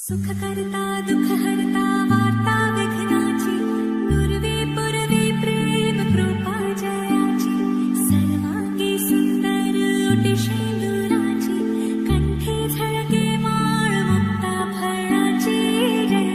सुख करता दुख हरता वार्ता विघ्नाची पूर्वे पूर्वे प्रेम कृपा जयाची सर्वांगी सुंदर ओटी शेंदुराची कंठी झळके माळ मुक्ता फळाची जय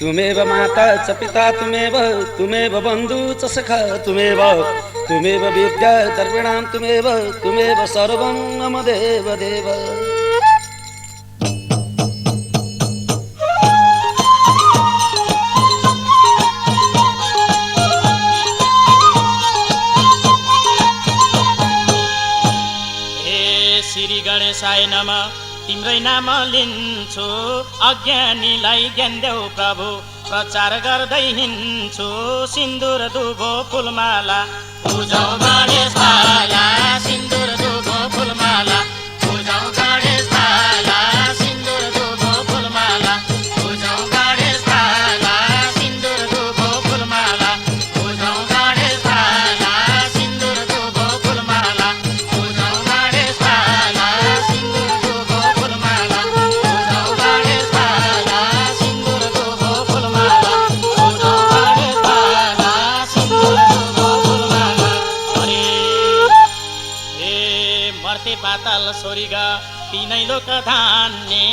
तुमेव माता च पिता तुमेव बंधूच सखा तुमेव विद्या द्रविणां तुमेव सर्वं मम देव देव। हे श्री गणेशाय नमः। तिम्रै नाम लिन्छु अज्ञानीलाई ज्ञान देऊ प्रभु प्रचार गर्दै हिँड्छु सिन्दुर दुबो फुलमाला पूजौ गणेश बाला सिन्दुर दुबो फुलमाला पूजौ गणेश बाला सिन्दुर दुबो फुलमाला पूजौ गणेश बाला सिन्दुर दुबो फुलमाला पूजौ गणेश बाला सिन्दुर दुबो फुलमाला पूजौ गणेश बाला सिन्दुर दुबो फुलमाला पूजौ गणेश बाला सिन्दुर दुबो फुलमाला पूजौ गणेश बाला सिन्दुर दुबो फुलमाला। हे मर्ते पाताल स्वर्ग तीनै लोक धान्ने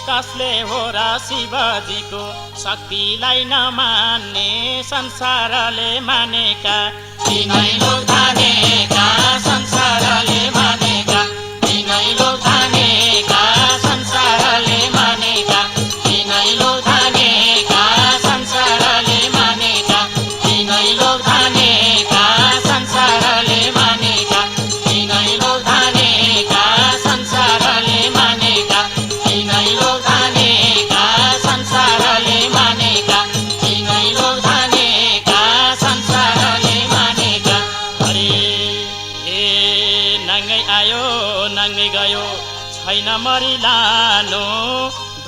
कसले हो र शिवजीको शक्तिलाई नमान्ने संसारले मानेका तीनै लोक धानेका संसारले मानेका तीनै लोक धानेका संसारले मानेका तीनै लोक धानेका संसारले मानेका तीनै लोक धानेका संसारले मानेका तीनै लोक धानेका संसारले मानेका तीनै लोक धानेका संसारले मानेका तीनै लोक धानेका संसारले मानेका। अरे हे नाङ्गै आयो नाङ्गै गयो छैन मरिलानो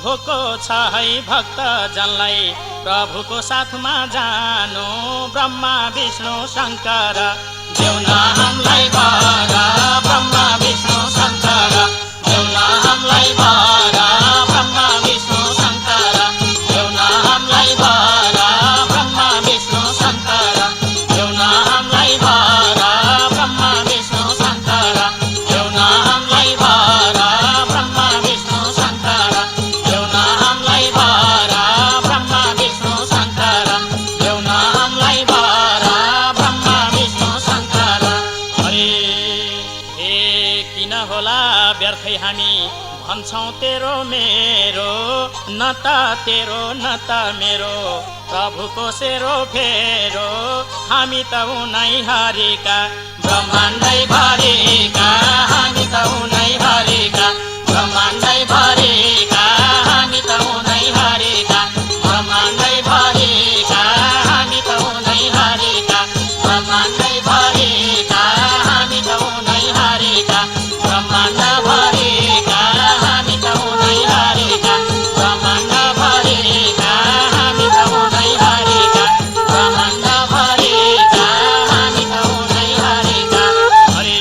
धोको छ है भक्त जनलाई प्रभुको साथमा जानु ब्रह्मा विष्णु शङ्कर देउन हामीलाई वर ब्रह्मा विष्णु शङ्कर देउन हामीलाई वर ब्रह्मा विष्णु शङ्कर देउन हामीलाई वर ब्रह्मा विष्णु शङ्कर देउन हामीलाई वर ब्रह्मा विष्णु शङ्कर देउन हामीलाई वर ब्रह्मा विष्णु शङ्कर देउन हामीलाई वर ब्रह्मा विष्णु शङ्कर देउन हामीलाई वर ब्रह्मा विष्णु शङ्कर। अरे हे किन होला व्यर्थै हामी भन्छौँ तेरो मेरो न त तेरो न त मेरो प्रभुको सेरो फेरो हामी त उनै हरिका ब्रह्माण्डै भरिका हामी त उनै हरिका ब्रह्माण्डै भरिका हामी त उनै हरिका ब्रह्माण्डै भरिका हामी त उनै हरिका ब्रह्माण्डै भरिका हामी त उनै हरिका ब्रह्माण्ड भरिका हामी त उनै हरिका ब्रह्माण्ड भरिका हामी त उनै हरिका ब्रह्माण्ड भरिका हामी त उनै हरिका। अरे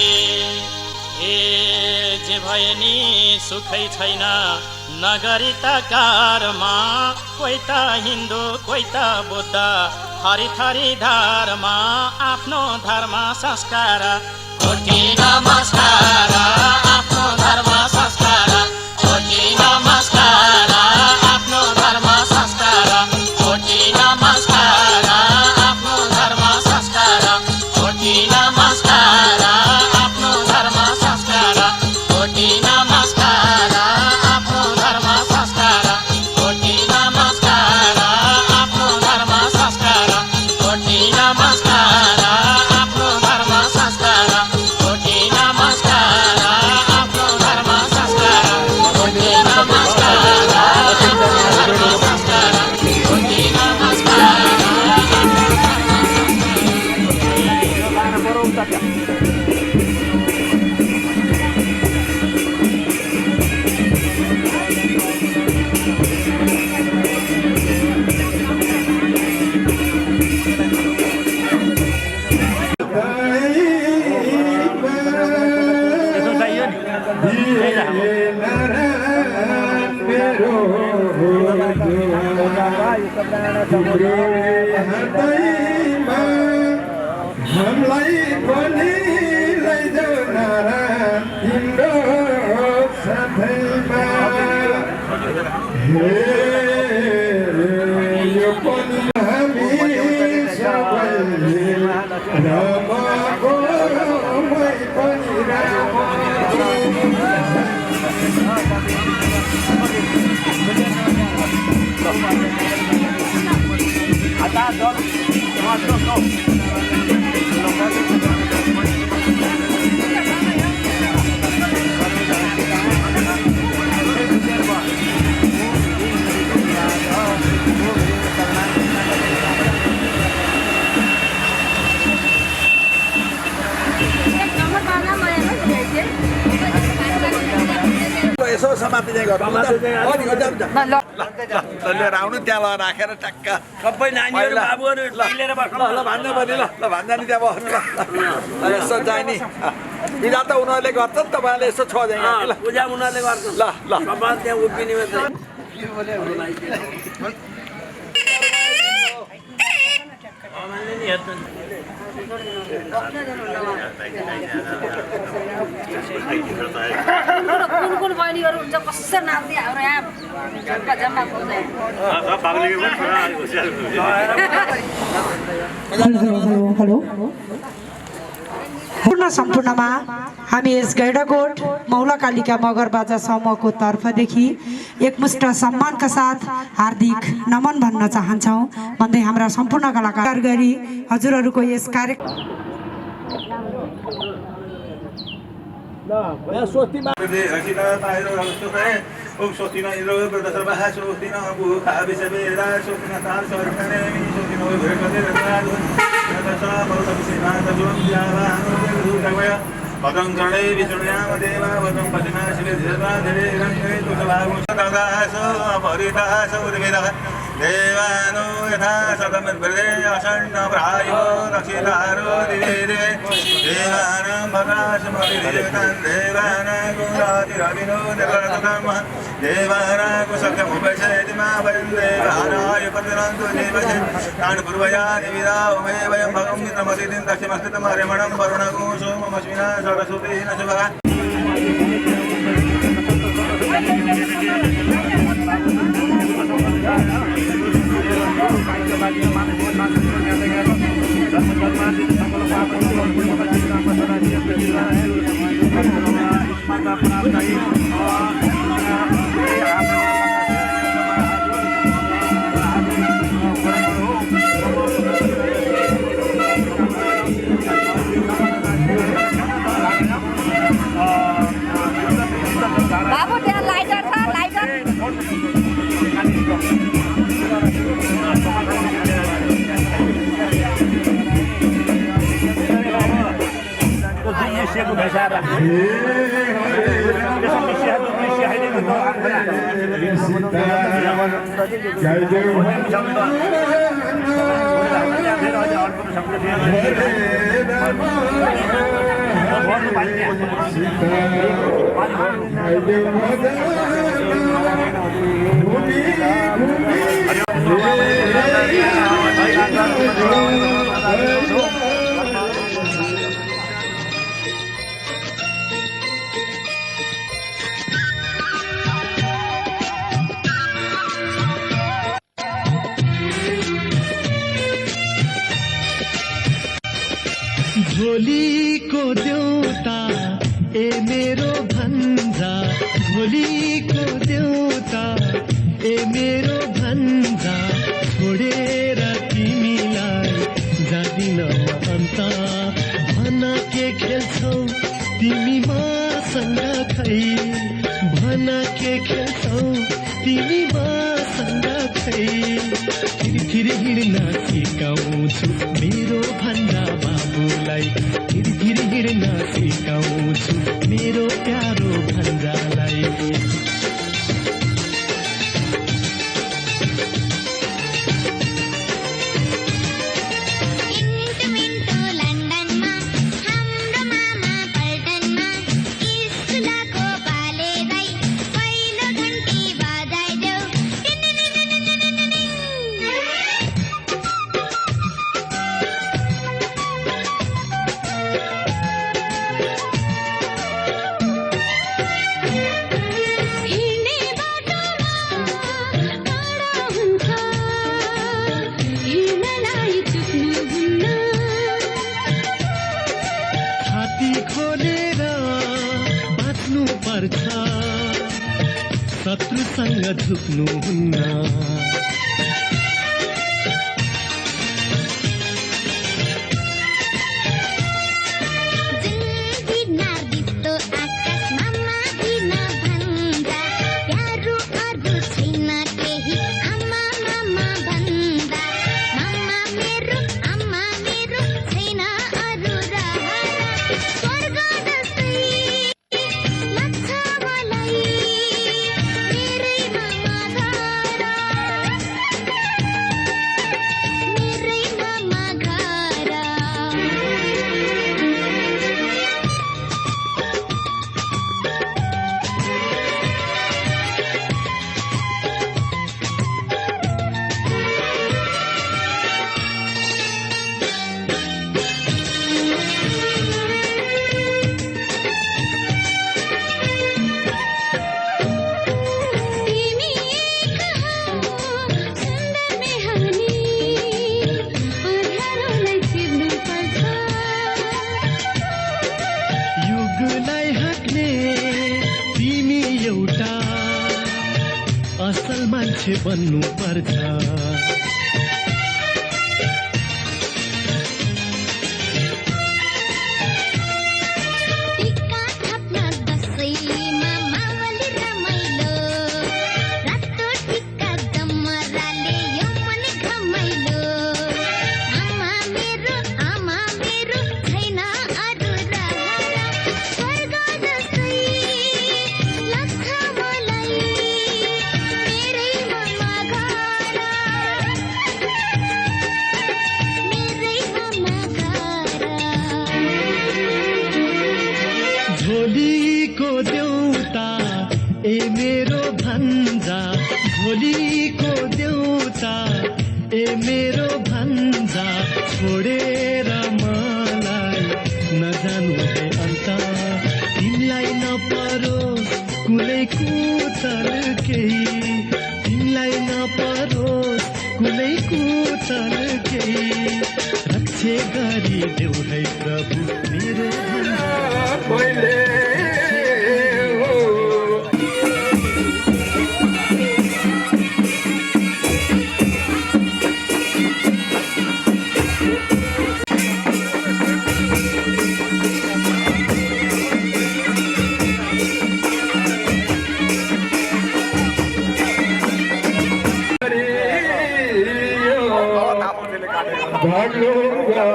हे जे भए नि सुखै छैन नगरी त कर्म कोही त हिन्दू कोही त बुद्ध थरी थरी धर्म आफ्नो धर्म संस्कार कोटि नमस्कार आफ्नो धर्म संस्कार कोटि नमस्कार आफ्नो धर्म संस्कार कोटि नमस्कार आफ्नो धर्म संस्कार कोटि नमस्कार आफ्नो धर्म संस्कार कोटि नमस्कार आफ्नो धर्म संस्कार हामीलाई पनि लैजाऊ नारायण तिम्रो साथैमा यो पनि हामी सबैले रामको मै पनि राम यसो समाप्ति चाहिँ गर्नु लिएर आउनु त्यहाँ ल राखेर टक्क सबै नानीहरू बाबुहरू मिलेर बस्नु ल भन्दा पनि ल भन्दा नि त्यहाँ बस्नु ल यसो चाहिँ नि बिदा त उनीहरूले गर्छ नि तपाईँहरूले यसो छ पूजा उनीहरूले गर्छ ल ल त्यहाँ उभिने मात्रै कुन बहिनीहरू हुन्छ कसरी नाच्ने हाम्रो यहाँ झम्पा झम्पा हेलो पूर्ण सम्पूर्णमा हामी यस गैडाकोट मौलाकालिका मगरबाजा समूहको तर्फदेखि एकमुष्ट सम्मानका साथ हार्दिक नमन भन्न चाहन्छौँ भन्दै हाम्रा सम्पूर्ण कलाकार गरी हजुरहरूको यस कार्यक्रम भद्रं कर्णे विष्णुयाम देवा भद्रं पश्चिमा शिवे धीरता धीरे रङ्गे तुषभागुषदासो अपहृतासो उद्भिदः देवानो यथा सतमद्भृते अषण्णप्रायो रक्षितारो दिवे दिवे देवानां भद्राशमतिदेवतां देवानां गुणातिरविनो निर्गतधर्मः देवानां कुशक्यमुपैषयति मा वयं देवानाय पतिरन्तु देवसे तान् पूर्वया निविदा उमे वयं भगं मित्रमसिदिं दक्षिमस्थितमर्यमणं वरुणगो सोममश्विना सरस्वती न शुभः बाबु त्यहाँ लाइटर छ लाइटर झोलीको देउता ए मेरो भन्जा झोलीको देउता ए मेरो भन्जा छोडेर तिमीलाई जादिन अन्त भन के खेल्छौ तिमी मसँग खै भन के खेल्छौ तिमी मसँग खै फिर हिँड्न सिकाउँछु मेरो भन्दा बाबुलाई फिर हिँड्न सिकाउँछु मेरो प्यारो भन्जालाई मसँग झुक्नुहुन्न असल मान्छे बन्नु पर्छ झोलीको देउता ए मेरो भन्जा झोलीको देउता ए मेरो भन्जा छोडेर मलाई नजानु है अन्त तिमीलाई नपरोस् कुनै कुचल केही तिमीलाई नपरोस् कुनै कुचल केही रक्षे गरी देऊ है प्रभु मेरो भन्जा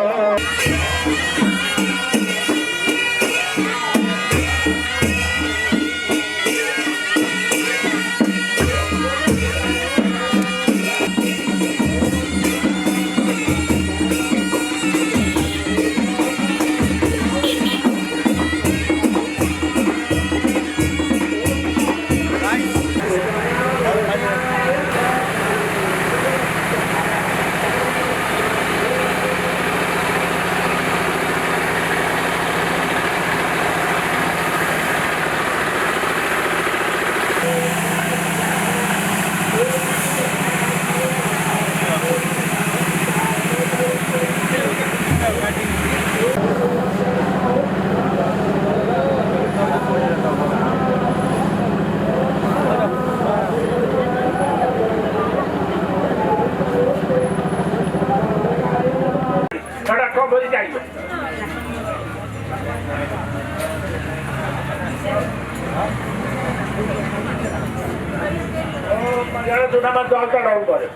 चुनावमा जल चढाउनु पर्यो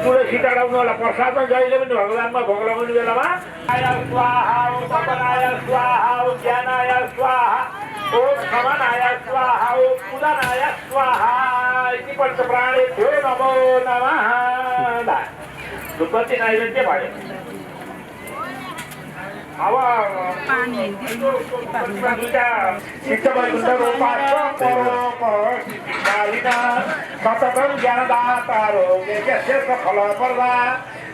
तुलसी चढाउनु होला प्रसादमा जहिले पनि भगवानमा भोग लगाउने बेलामा स्वाहा तपनाय स्वाहा ज्ञानाय स्वाहा ओम समानाय स्वाहा ओम पूजनाय स्वाहा इतिपल्ट प्राणेभ्यो नमो नमः धुपबत्ती नैवेद्य भयो अब सततं ज्ञानदातारो यज्ञश्रेष्ठ फल पर्दा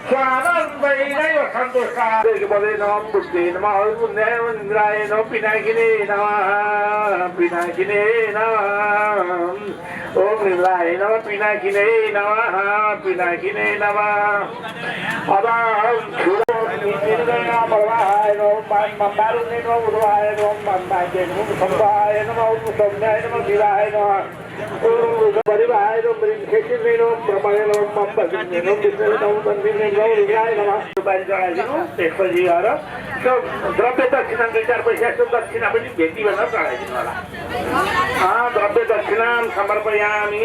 स्वानन्दै नैव सन्तुष्टा पदे नमः पुष्टे नमः पुण्येन्द्राय नमः पिनाकिने नमः पिनाकिने नमः ओम निलाय नमः पिनाकिने नमः पिनाकिने नमः अब बलवाहाय नमः बारुणे नमः उदवाय नमः मागे नमः संवाय नमः सौम्याय नमः शिवाय नमः परिवाय नमः ब्रह्मेश्वरे नमः ब्रह्मणे नमः बलविने नमः विष्णुवे नमः तन्विने नमः रुद्राय नमः बारी चढाइदिनु त्यसपछि गएर त्यो द्रव्य दक्षिणा 2-4 पैसा जस्तो दक्षिणा पनि भेटी भनेर चढाइदिनु होला द्रव्य दक्षिणां समर्पयामि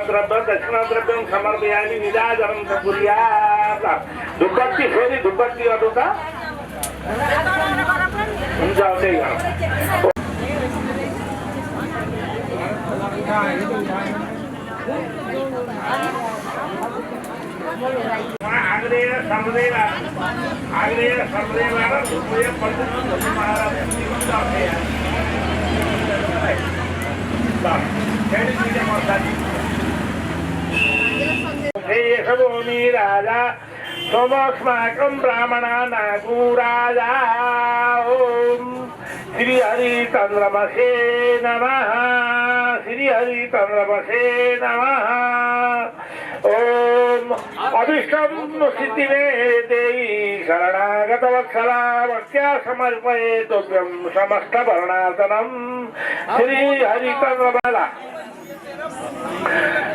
द्रव्य दक्षिणा द्रव्यं समर्पयामि निराजनं कुर्यात् धुपबत्ती फेरि धुपबत्ती गर्नु त हुन्छ त्यही गरौँ आग्नेय समदेव धुपय पल्लु महाराज हे राजा सोमस्माकं ब्राह्मणानागु राजा ओम श्री हरि चन्द्रमसे नमः श्री हरि चन्द्रमसे नमः ओम अभिष्टं सिद्धिमे देहि शरणागत वत्सला भक्त्या समर्पये तुभ्यं समस्त वर्णार्तनं श्री हरि चन्द्रमाला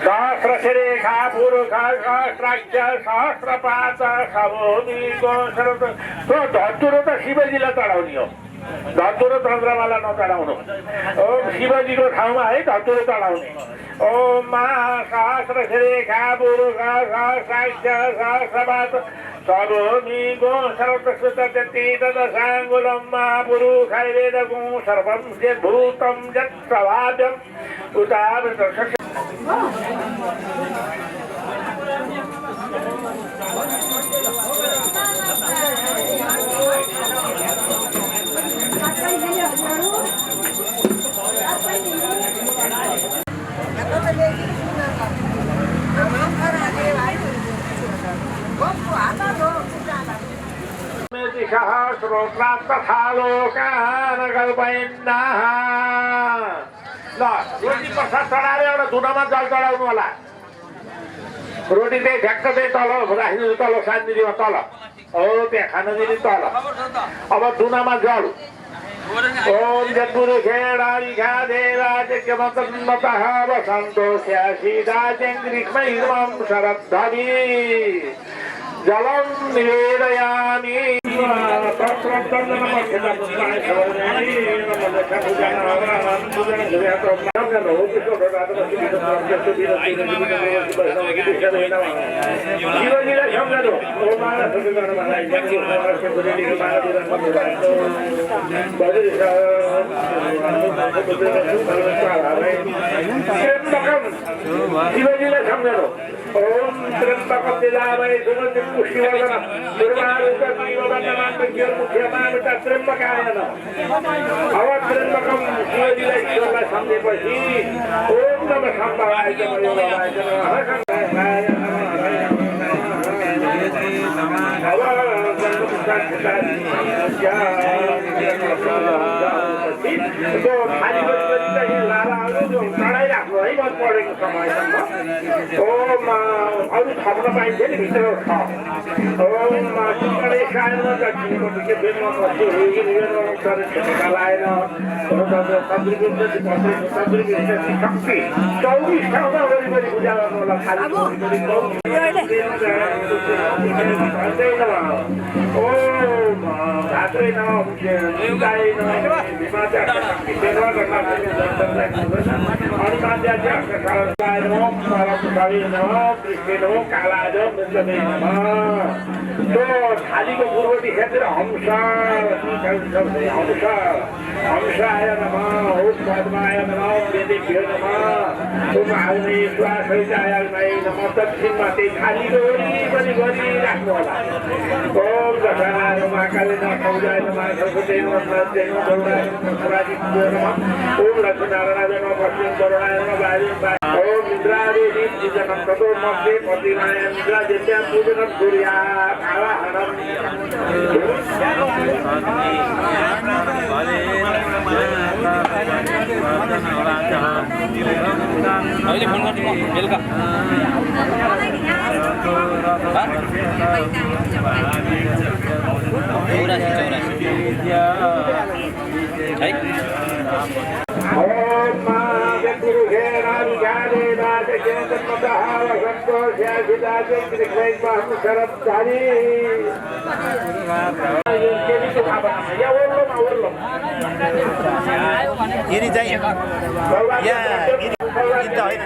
सहस्रशिरेखा पुरुषा सहस्राक्ष सहस्रपात सबोदिको शरद त्यो धतुरो त शिवजीलाई चढाउने हो धतुरो चन्द्रमाला नचढाउनु ओम शिवजीको ठाउँमा है धतुरो चढाउने ओम सहस्रशिरेखा पुरुषा सहस्राक्ष सहस्रपात सबोदिको शरद सुतति तदसाङ्गुलं महापुरुषाय वेदगुं सर्वं यद्भूतं यत्प्रभाव्यम् उदावृत श्रोत्रात्तथालोकानकल्पयन्नाः ल रोटी प्रसाद चढाएर एउटा धुनामा जल चढाउनु होला रोटी चाहिँ ठ्याक्क चाहिँ तल राखिदिनु तल सानदिदीमा तल हो त्यहाँ खान दिने तल अब धुनामा जल ओम जगुरु खेडारिखा देवा जग्यमतन्मतः वसन्तोष्या सीता चङ्ग्रिक्मैर्मं शरद्धवि जलं निवेदयामि शिवजीलाई सम्झनु शिवजीलाई सम्झनु ओम त्र्यम्बकं यजामहे सुगन्धिं पुष्टिवर्धनं दुर्वारुकमिवबन्धनान्मुख्यमामृता त्र्यम्बकाय नमः अब त्र्यम्बकं शिवजीलाई ईश्वरलाई सम्झेपछि ओम नमः शम्भवाय नमः योगाय चढाइराख्नु है म पढेको समयसम्म ओम अरू थप्न पाइन्छ नि भित्र छ ओम गणेशाय नमः दक्षिणपट्टि बेलमा बस्यो लाएर शक्ति 24 ठाउँमा वरिपरि पूजा गर्नु होला खाली ओम धात्रै नमः शिवाय नमः हनुमानज्याय नमः परमपुरुषाय नमः कृष्णे नमः कालाय नमः त्यो थालीको पूर्वटी क्षेत्र हंसाय नमः ओम पद्माय नमः वेदेभ्यो नमः ओम आग्नेयश्वासहिताय नमः दक्षिणमा त्यही थालीको वरिपरि गरिराख्नु होला ओम दशनाय महाकाले नमः सौजाय नमः सरस्वती नमः सरस्वती नमः गौराय नमः सरादिभ्यो नमः ओम लक्ष्मीनारायणाय नमः पश्चिम करुणाय नमः ओम इन्द्रादेवी जिजनं ततो मध्ये पतिनाय इन्द्रादेव्यां पूजनं कुर्यात् आवाहनं अहिले फोन गर्छु म बेलुका यिनी चाहिँ यहाँ यिनी त होइन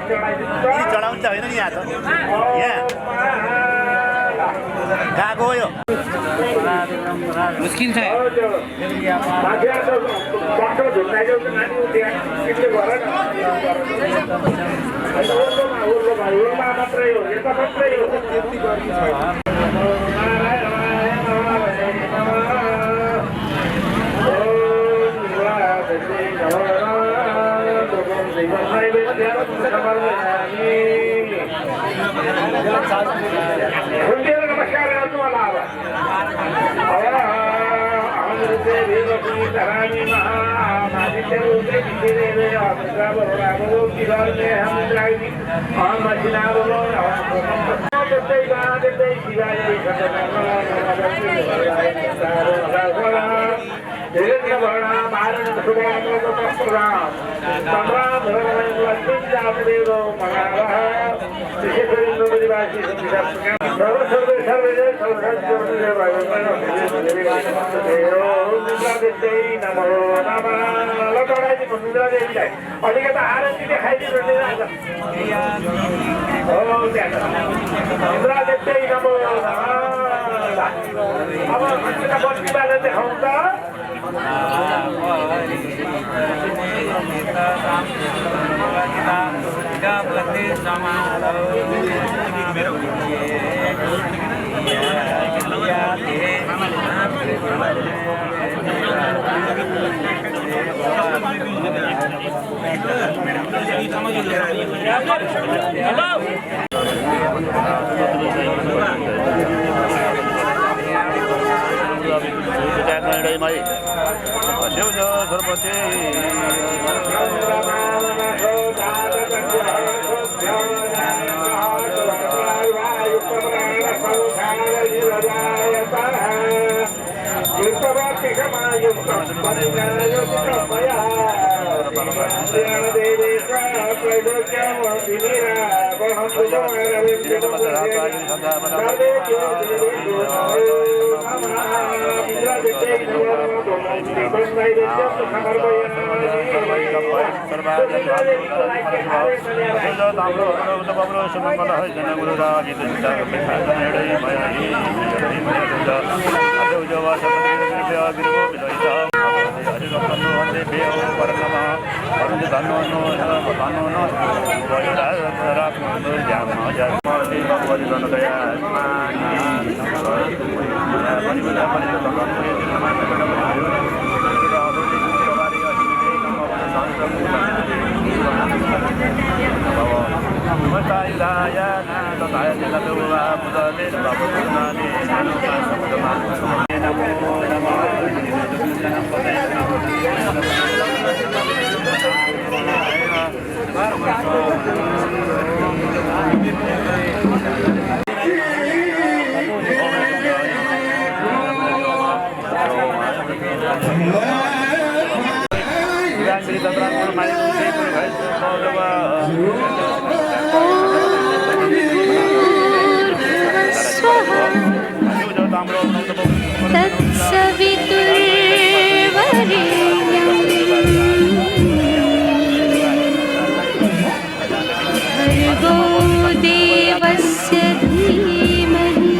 यिनी चढाउनु त होइन नि यहाँ त यहाँ गएको हो यो मुस्किल छ अलिकता आरती देखाइदिनु अब बस्तीबाट देखाउँ त तत्सवितुर्वरेण्यं भर्गो देवस्य धीमहि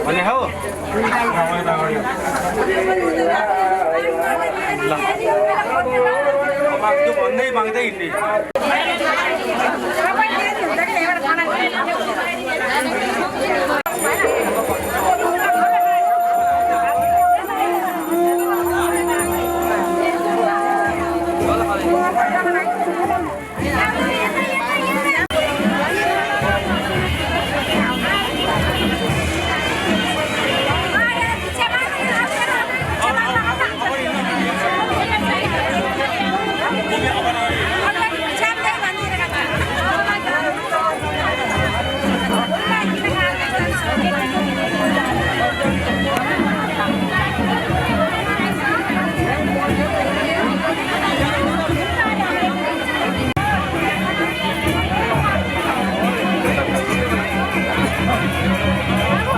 भने हौ त्यो भन्दै माग्दै हिँड्ने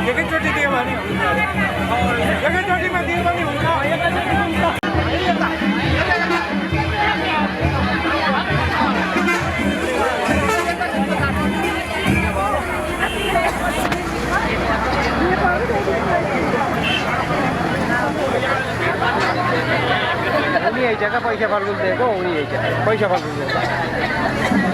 एकैचोटि दियो भने एकैचोटिमा दियो भने हुन्छ उनी आइसक्यो पैसा फर्कुल दिएको उनी आइसक्यो पैसा फर्कुल दिएको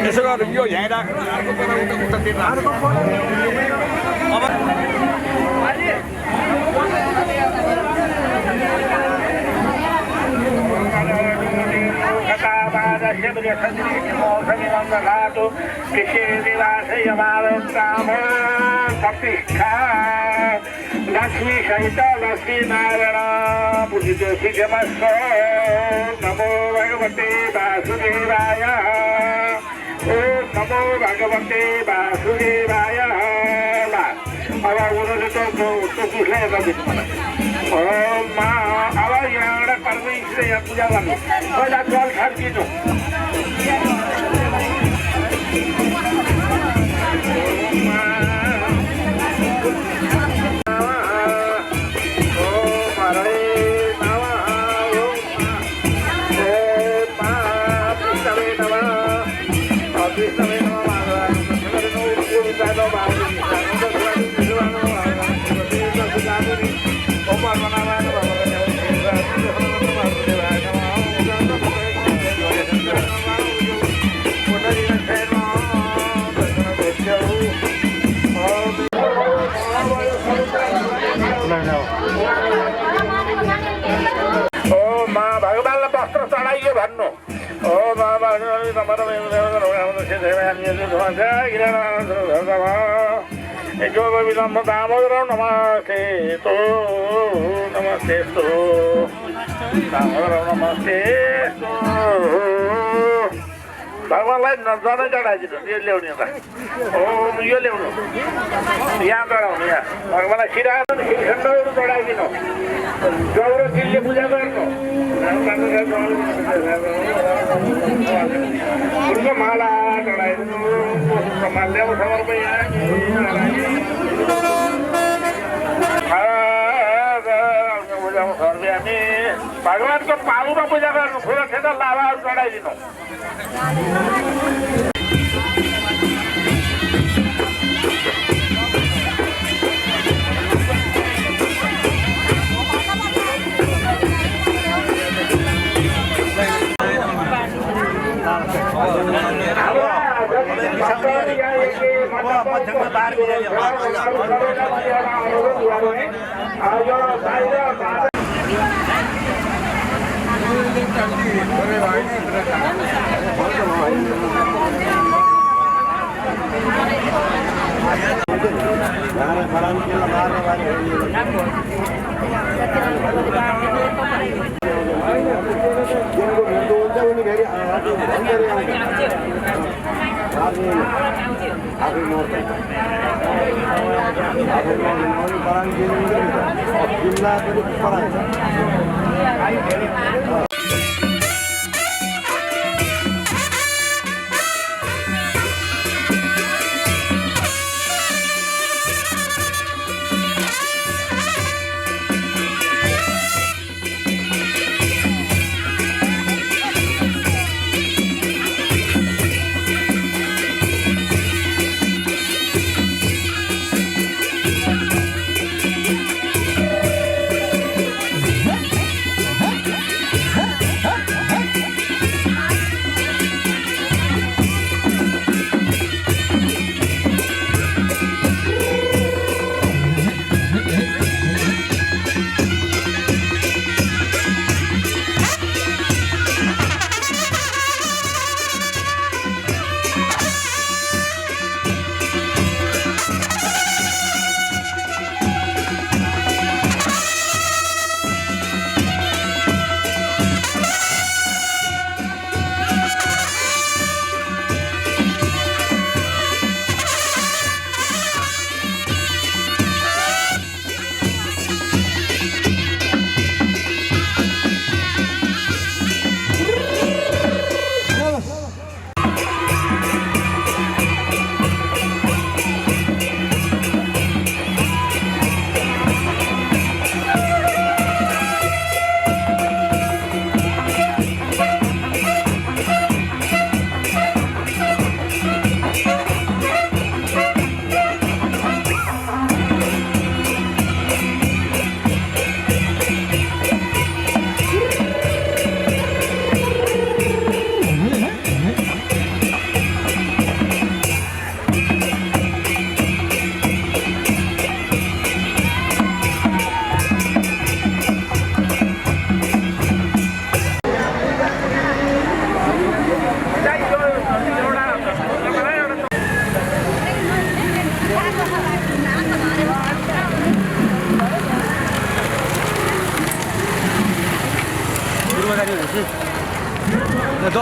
यसो गर्नु यो यहाँ राख्नु अर्को बेला उता दिन लक्ष्मी सहित लक्ष्मी नारायण पूजितो शिखमस्व नमो भगवते वासुदेवाय ओम नमो भगवते वासुदेवाय अब उनीहरूले त उसले यता दिनु मलाई अब यहाँबाट कर्मैले यहाँ पूजा गर्नु पहिला जल छर्किनु भगवान्लाई वस्त्र चढाइयो भन्नु ओ बाबा विलम्ब दामोदर नमस्ते तो नमस्ते तो दामोदर नमस्ते भगवान्लाई जनै चढाइदिनु यो ल्याउने त यो ल्याउनु यहाँ चढाउनु यहाँ भगवान्लाई खिराखण्डहरू चढाइदिनु गौरो चिलले पूजा गर्नु फुलको माला चढाइदिनु ल्याउ समर्पण हामी भगवान्को पालुमा पूजा गर्नु ठुलो खेत लाभाहरू चढाइदिनु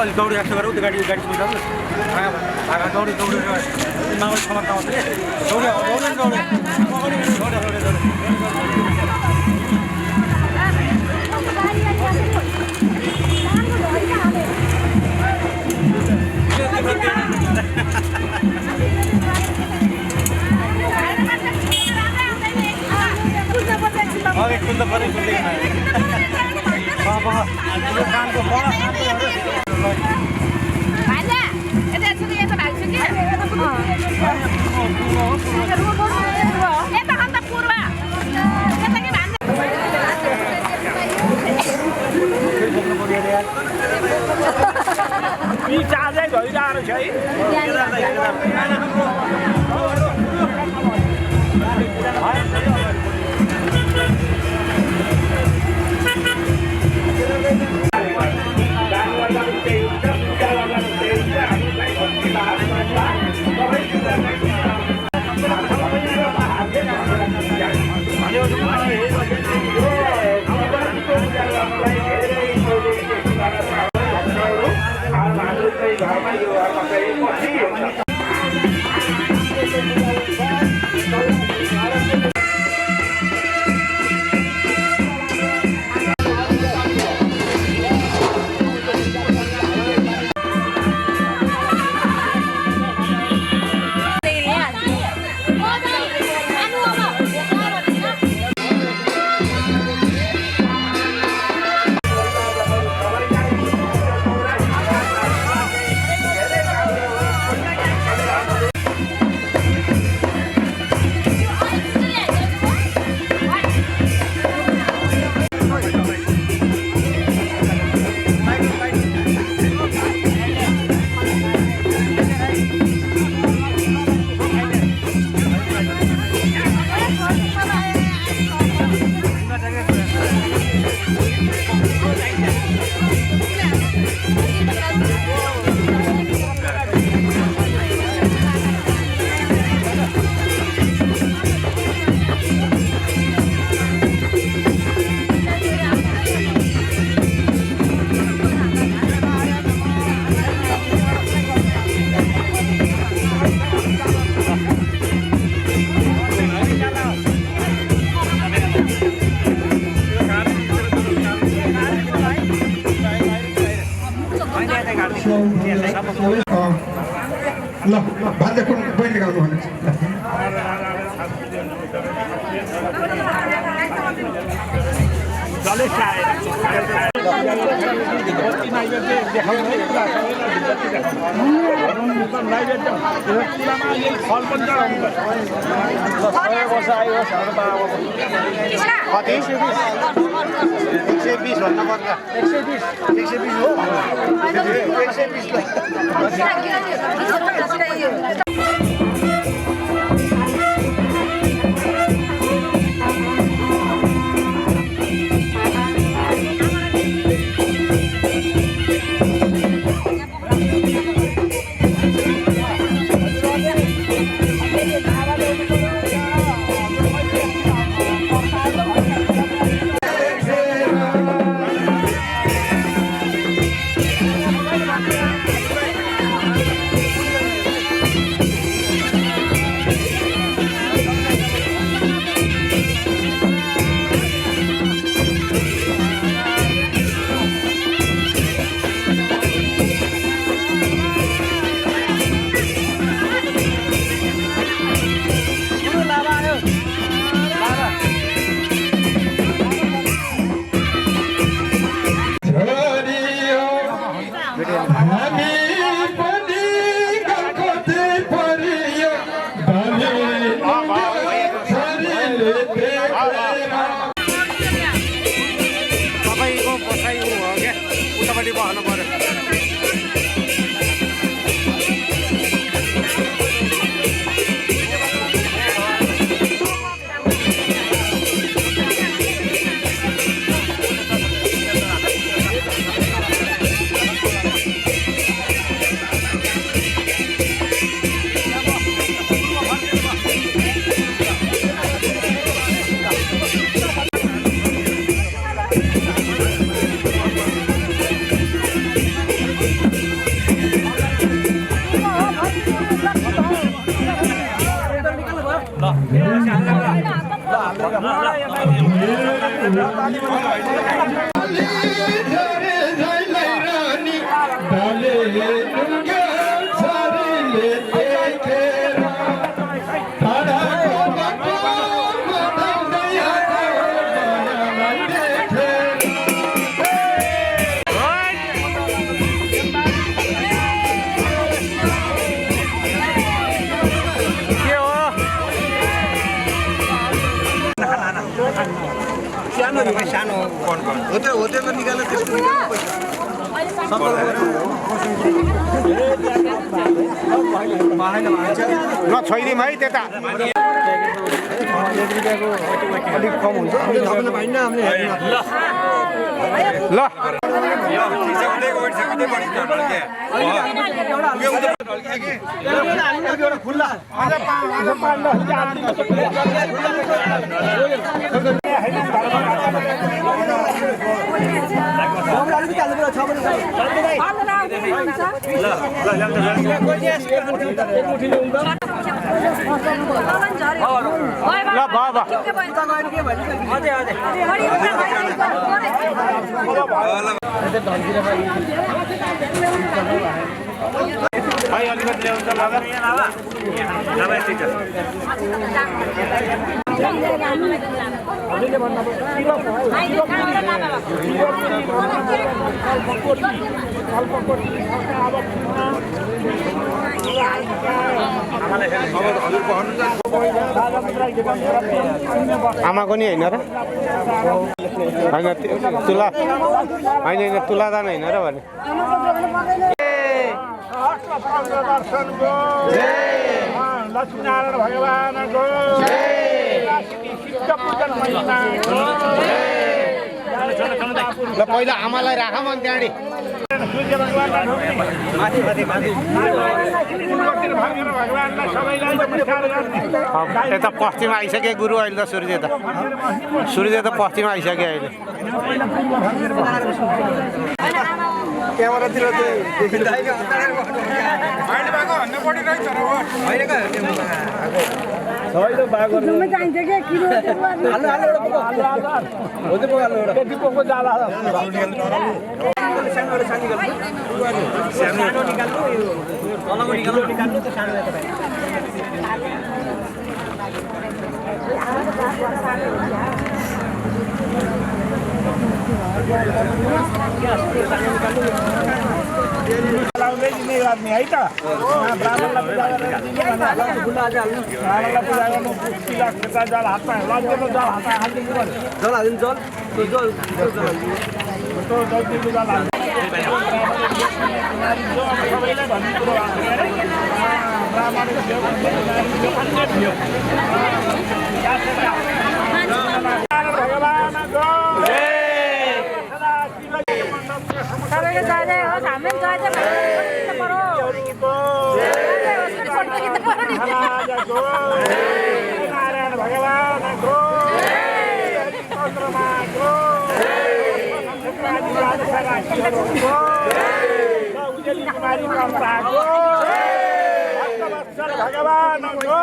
अलि दौडी राख्नु गरौँ त्यो गाडी सुधार्नु भागा दौडी दौडेर माओ समाप्त आउँछ रे पूर्व भान्जा कुन बहिनी गाउनु भन्नुहुन्छ कति 120 भन्नु पर्छ 120 हो 120 तपाईँको बसाइ हो क्या उतापट्टि बस्नु पर्यो सानो होटेल निकालेर त्यसको ल छैन भाइ त्यता अलिक कम हुन्छ ल भाइ अलिकति ल्याउँछ आमाको नि होइन र होइन तुला होइन तुलादान होइन र भने लक्ष्मीनारायण भगवानको ल पहिला आमालाई राख मन त्यहाँडी यता पश्चिम आइसक्यो गुरु अहिले त सूर्य त पश्चिम आइसक्यो अहिले क्यामेरातिर लाउँदै दिने गर्ने है त ब्राह्मणलाई पूजा गरेर दिने ब्राह्मणलाई पूजा गर्नु पुस्तिला खेता जल हातमा लग्यो जल हातमा हालिदिनु पर्यो जल हालिदिनु जल सबैलाई भन्ने कुरो भगवानको सबैले जय जय होस् हामी पनि जय जय नारायण भगवानको उजेली कुमारी कम्पाको भक्तवत्सल भगवानको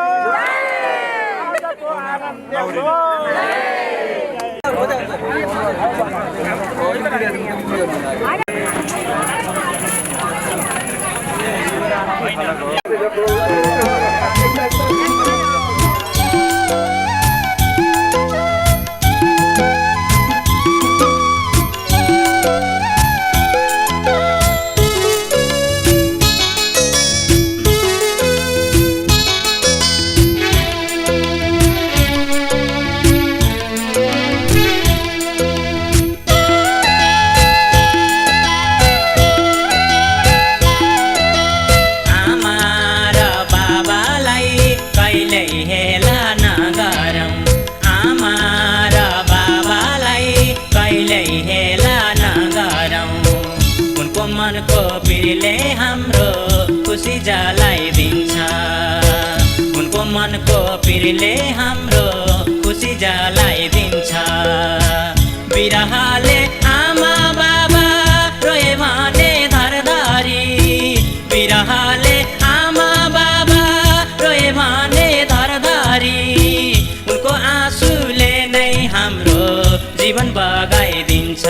आजको आनन्दको मनको पिरले हाम्रो खुसी जलाइदिन्छ उनको मनको पिरले हाम्रो खुसी जलाइदिन्छ बिरहले आमा बाबा रोए भने धरधरी बिरहले आमा बाबा रोए भने धरधरी उनको आँसुले नै हाम्रो जीवन बगाइदिन्छ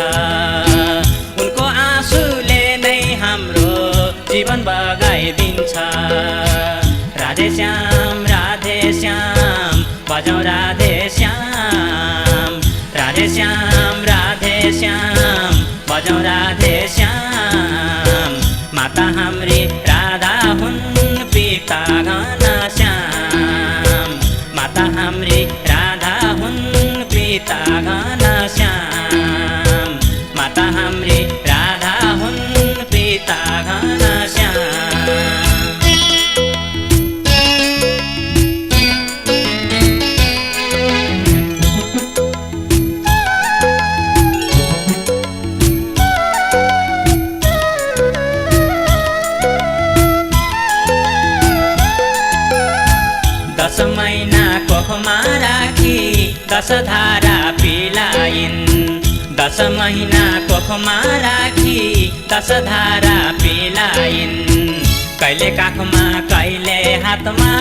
उनको आँसुले हाम्रो जीवन बगाइदिन्छ राधे श्याम बजाउँ राधे श्याम बजाउँ राधे श्याम माता हाम्री राधा हुन् पिता घनश्याम माता हाम्री राधा हुन् पिता घनश्याम माता हाम्री राधा हुन् पिता घनश्याम दस महिना कोखमा राखी 10 धारा पिलाइन् 10 महिना कोखमा राखी 10 धारा पिलाइन् कहिले काखमा कहिले हातमा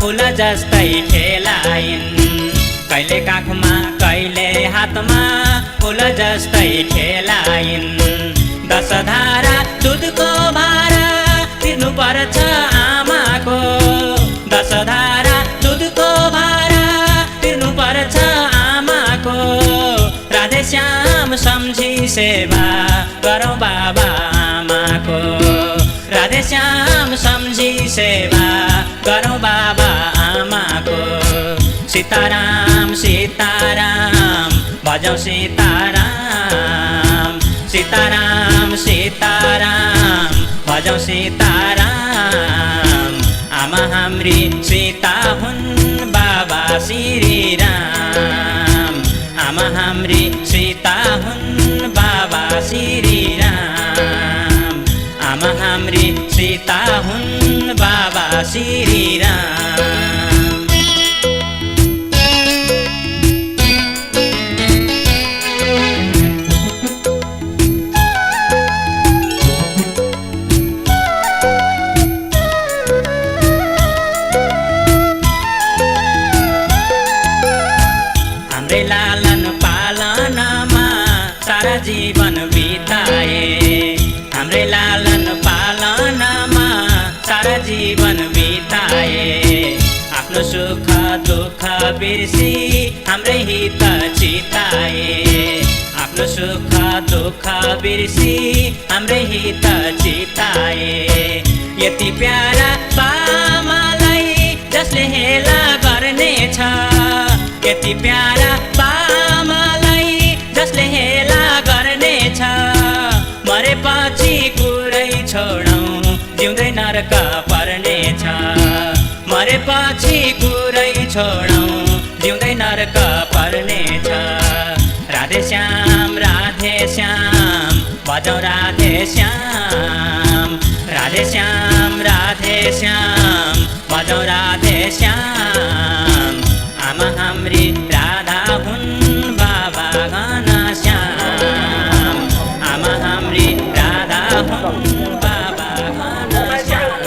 फुल जस्तै खेलाइन् कहिले काखमा कहिले हातमा फुल जस्तै खेलाइन् 10 धारा दुधको भारा तिर्नु पर्छ आमाको 10 धारा दुधको भारा तिर्नु पर्छ आमाको राधे श्याम सम्झी सेवा गरौँ बाबा आमाको राधे श्याम सम्झी सेवा गरौँ बाबा आमाको सीताराम सीताराम भजौँ सीताराम सीताराम सीताराम भजौँ सीताराम आमा हाम्री सीता हुन् बाबा श्रीराम आमा हाम्री सीता हुन् बाबा श्रीराम आमा हाम्री सीता हुन् बाबा श्रीराम लालन पालनमा सारा जीवन बिताए हाम्रै लालन पालनमा सारा आफ्नो सुख दुःख बिर्सी हाम्रै हित चिताए आफ्नो सुख दुःख बिर्सी हाम्रै हित चिताए यति प्यारा बामालाई जसले हेला गर्नेछ यति प्यारा बामालाई जसले हेला गर्नेछ मरेपछि कुरै छोडौँ जिउँदै नरक पर्नेछ मरेपछि कुरै छोडौँ जिउँदै नरक पर्नेछ राधे श्याम भजौँ राधे श्याम भजौँ राधे श्याम आमा हाम्री राधा हुन् बाबा घनश्याम आमा हाम्री राधा हुन् बाबा घनश्याम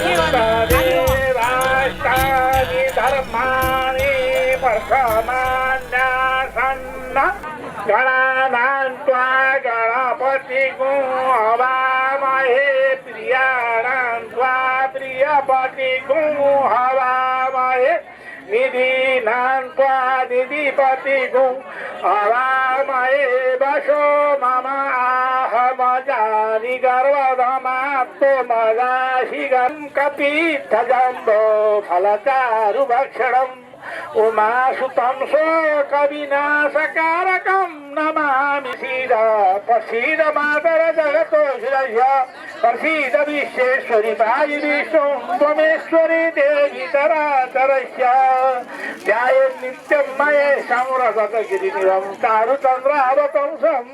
गणानान्त्वा गणपतिगुं हवामहे प्रियाणान्त्वा प्रियपतिगुं हवामहे निधीनान्त्वा निधिपतिगुं हवामहे वशो मम आहमजानि गर्वधमात्तो मदाशिगं कपीठजम्बो फलचारुभक्षणम् उमासुतं शोकविनाशकारकं नमामि सीद प्रसीद मातर जगतो शिरस्य प्रसीद विश्वेश्वरि पाहि विष्णुं त्वमेश्वरि देवी चराचरस्य ध्यायेत् नित्यं महेशं रजतगिरिनिरं चारुचन्द्रावतंसं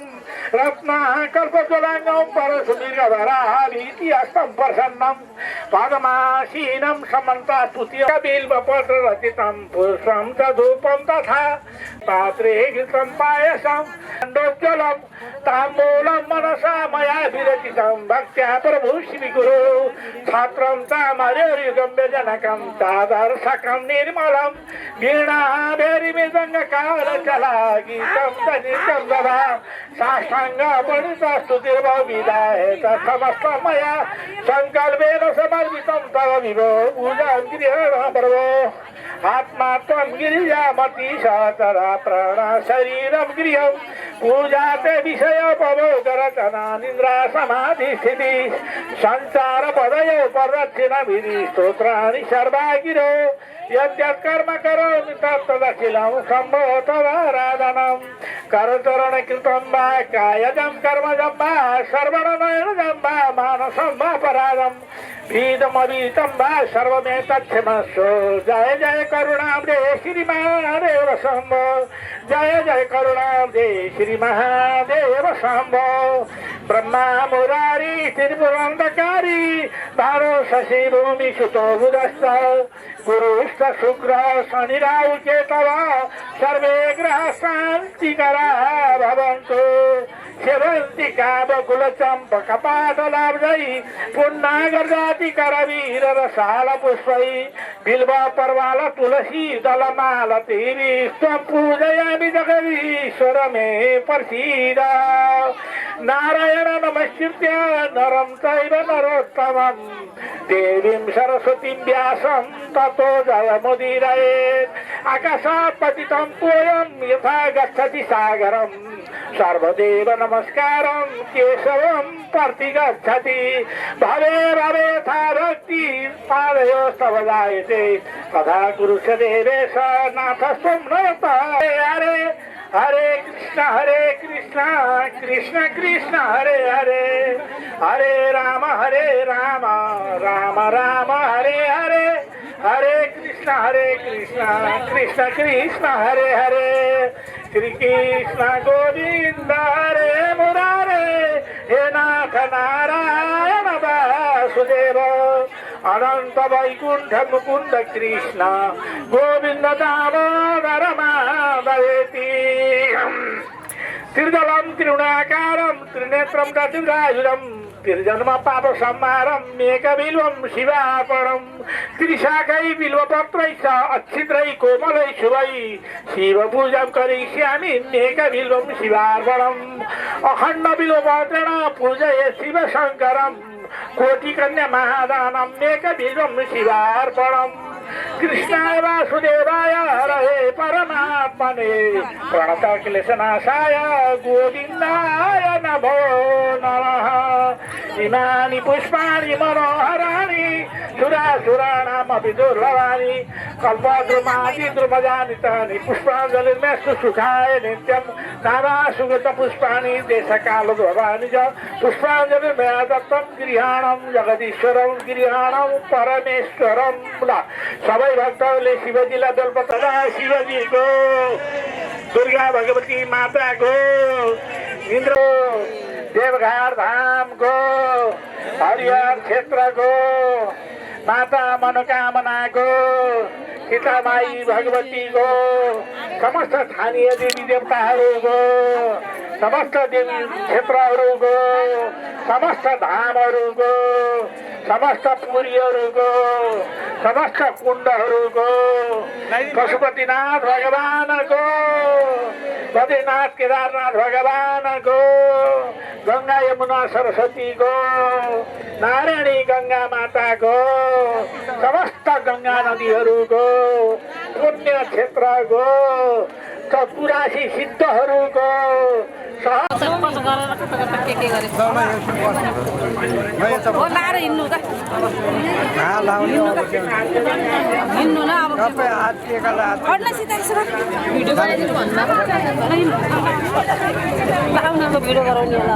रत्नाकल्पज्वलाङ्गं परशुदीर्घधराभीति हस्तं प्रसन्नं पद्मासीनं समन्तास्तुतिबिल्वपत्ररचितं पुष्पं च धूपं तथा पात्रे घृतं पायसं दण्डोज्ज्वलं ताम्बूलं मनसा मया विरचितं भक्त्या प्रभु श्रीगुरो छात्रं चामर्ययुगं व्यजनकं चादर्शकं निर्मलं वीणाभेरिमृदङ्गकालचला गीतं च नित्यं ददा साष्टाङ्गपणितस्तुतिर्भविदाय तत्समस्त मया सङ्कल्पेन समर्पितं तव विभो पूजां गृहण प्रभो आत्मा त्वं गिरिजामति सतरा प्राण शरीरं गृहं पूजा ते विषयोपभोगरचना निन्द्रा समाधि स्थिति संसार पदयो प्रदक्षिण विधि स्तोत्राणि सर्वा गिरो यद्यत् कर्म करोमि तत्तदखिलं शम्भो तवाराधनं करचरण कृतं वा कायजं कर्मजं वा सर्वणनयनजं वा मानसं वा पराधं भीतमभीतं वा सर्वमेतच्छमस्व जय जय करुणाब्धे श्रीमहादेव शम्भो जय जय करुणाब्धे श्रीमहादेव शम्भो ब्रह्मा मुरारी त्रिपुरान्धकारी भारो शशि भूमि सुतो बुधश्च गुरुश्च शुक्र शनि राहु केतव सर्वे ग्रह शान्तिकरा भवन्तु सेवन्तिका बकुलचम्पकपाटलाब्जै पुन्नागर्जाति करवीर रसाल पुष्पै बिल्व पर्वाल तुलसी दलमाल देवी त्वं पूजयामि जगदीश्वर मे प्रसीद नारायण नमस्कृत्य नरं चैव नरोत्तमं देवीं सरस्वतीं व्यासं ततो जयमुदीरयेत् आकाशात् पतितं तोयं यथा गच्छति सागरं सर्वदेव नमस्कारं केशवं प्रतिगच्छति भवे भवे यथा भक्ति पादयोस्तव जायते तथा कुरुष्य देवेश नाथस्त्वं नरता हरे हरे कृष्ण कृष्ण कृष्ण हरे हरे हरे राम राम राम हरे हरे हरे कृष्ण कृष्ण कृष्ण हरे हरे श्री कृष्ण गोविंद हरे मुरारे हे नाथ नारायण वासुदेव अनंत वैकुंठ मुकुंद कृष्ण गोविंद दामोदर माधवेति त्रिदलं त्रिगुणाकारं त्रिनेत्रं चतुरायुधं त्रिजन्म पाप संहारं मेकबिल्वं शिवार्पणं त्रिशाखै बिल्वपत्रै च अच्छिद्रै कोमलै शुभै शिवपूजां करिष्यामि मेकबिल्वं शिवार्पणम् अखण्ड बिल्वपत्रेण पूजये शिवशङ्करं कोटिकन्या महादानं मेकबिल्वं शिवार्पणम् कृष्णाय वासुदेवाय हरहे परमात्मने प्रणतक्लेशनाशाय गोविन्दाय नमो नमः इमानि पुष्पाणि मनोहराणि सुरासुराणामपि दुर्लभानि कल्पद्रुमादि द्रुमजानि तानि पुष्पाञ्जलिर्मेस्तु सुखाय नित्यं नाना सुगतपुष्पाणि देशकालद्ववानि च पुष्पाञ्जलिर्मया दत्तं गृहाणं जगदीश्वरं गृहाणं परमेश्वरं ल सबै भक्तहरूले शिवजीलाई बेलपत्र शिवजीको दुर्गा भगवती माताको इन्द्र देवघाट धामको हरिहर क्षेत्रको माता मनोकामनाको सीतामाई भगवतीको समस्त स्थानीय देवी देवताहरूको समस्त देवी क्षेत्रहरूको समस्त धामहरूको समस्त पुरीहरूको समस्त कुण्डहरूको पशुपतिनाथ भगवानको बद्रीनाथ केदारनाथ भगवानको गङ्गा यमुना सरस्वतीको नारायणी गङ्गा माताको समस्त गङ्गा नदीहरूको पुण्य क्षेत्रको चौरासी सिद्धहरूको हिँड्नु त हिँड्नु न अब भिडियो बनाइदिनु भन्नु भिडियो गराउने होला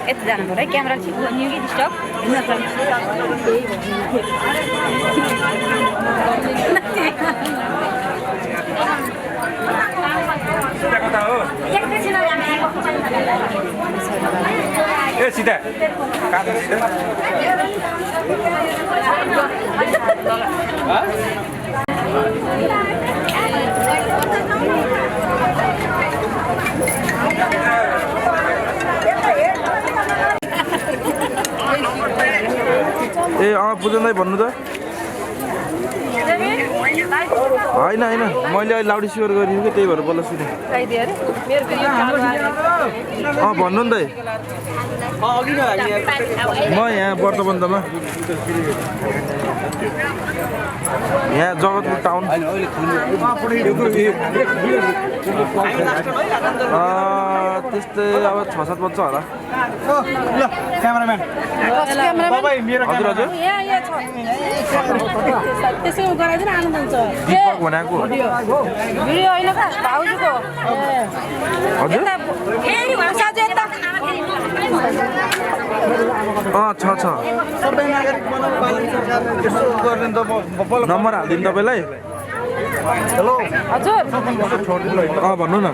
यति जानु पर्यो है क्यामेरा न्यु कि डिस्टर्ब ए सीधा ए पूजन दाइ भन्नु त होइन होइन मैले अहिले लाउड स्पिकर गरिदिनु कि त्यही भएर बल्ल सुने भन्नु नि दाइ म यहाँ वर्तमानमा यहाँ जगतपुर टाउन त्यस्तै अब 6-7 बज्छ होला हजुर हजुर त्यसै गराइदिनु आउनु हुन्छ दीपक भनेको भिडियो होइन का भाउजूको हजुर साजु यता छ नम्बर हालिदिनु तपाईँलाई हेलो हजुर भन्नु न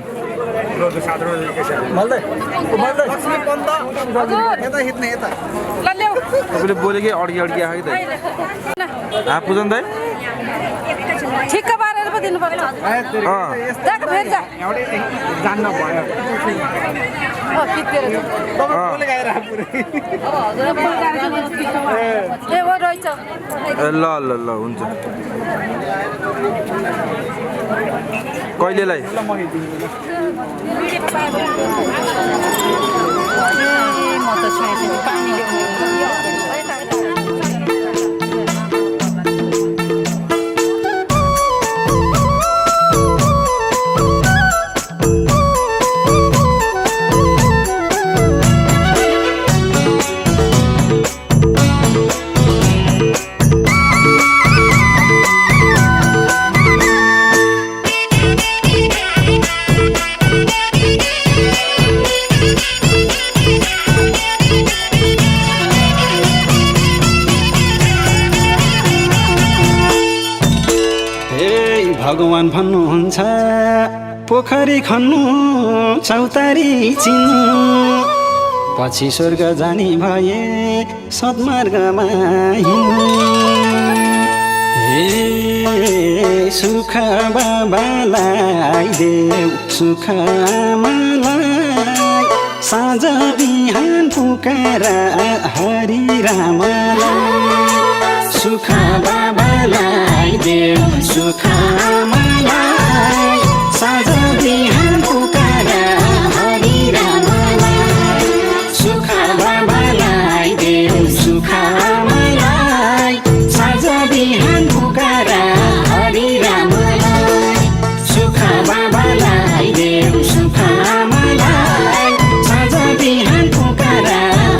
तपाईँले बोलेकै अड्की अड्की आयो कि दाइ पूजन दाइ ठिक्क पारेर पो दिनु पर्छ जान्न भयो ल ल ल हुन्छ कहिलेलाई म त पानी भगवान भन्नुहुन्छ पोखरी खन्नु चौतारी चिन्नु पछि स्वर्ग जाने भए सद्मार्गमा हिँड्नु हे सुख बाबालाई देऊ सुख आमालाई साँझ बिहान पुकार हरि रामलाई सुख बाबालाई देऊ सुख आमालाई साँझ बिहान पुकार हरि रामलाई सुख बाबालाई देऊ सुख आमालाई साँझ बिहान पुकार हरि रामलाई सुख बाबालाई देऊ सुख आमालाई साँझ बिहान पुकार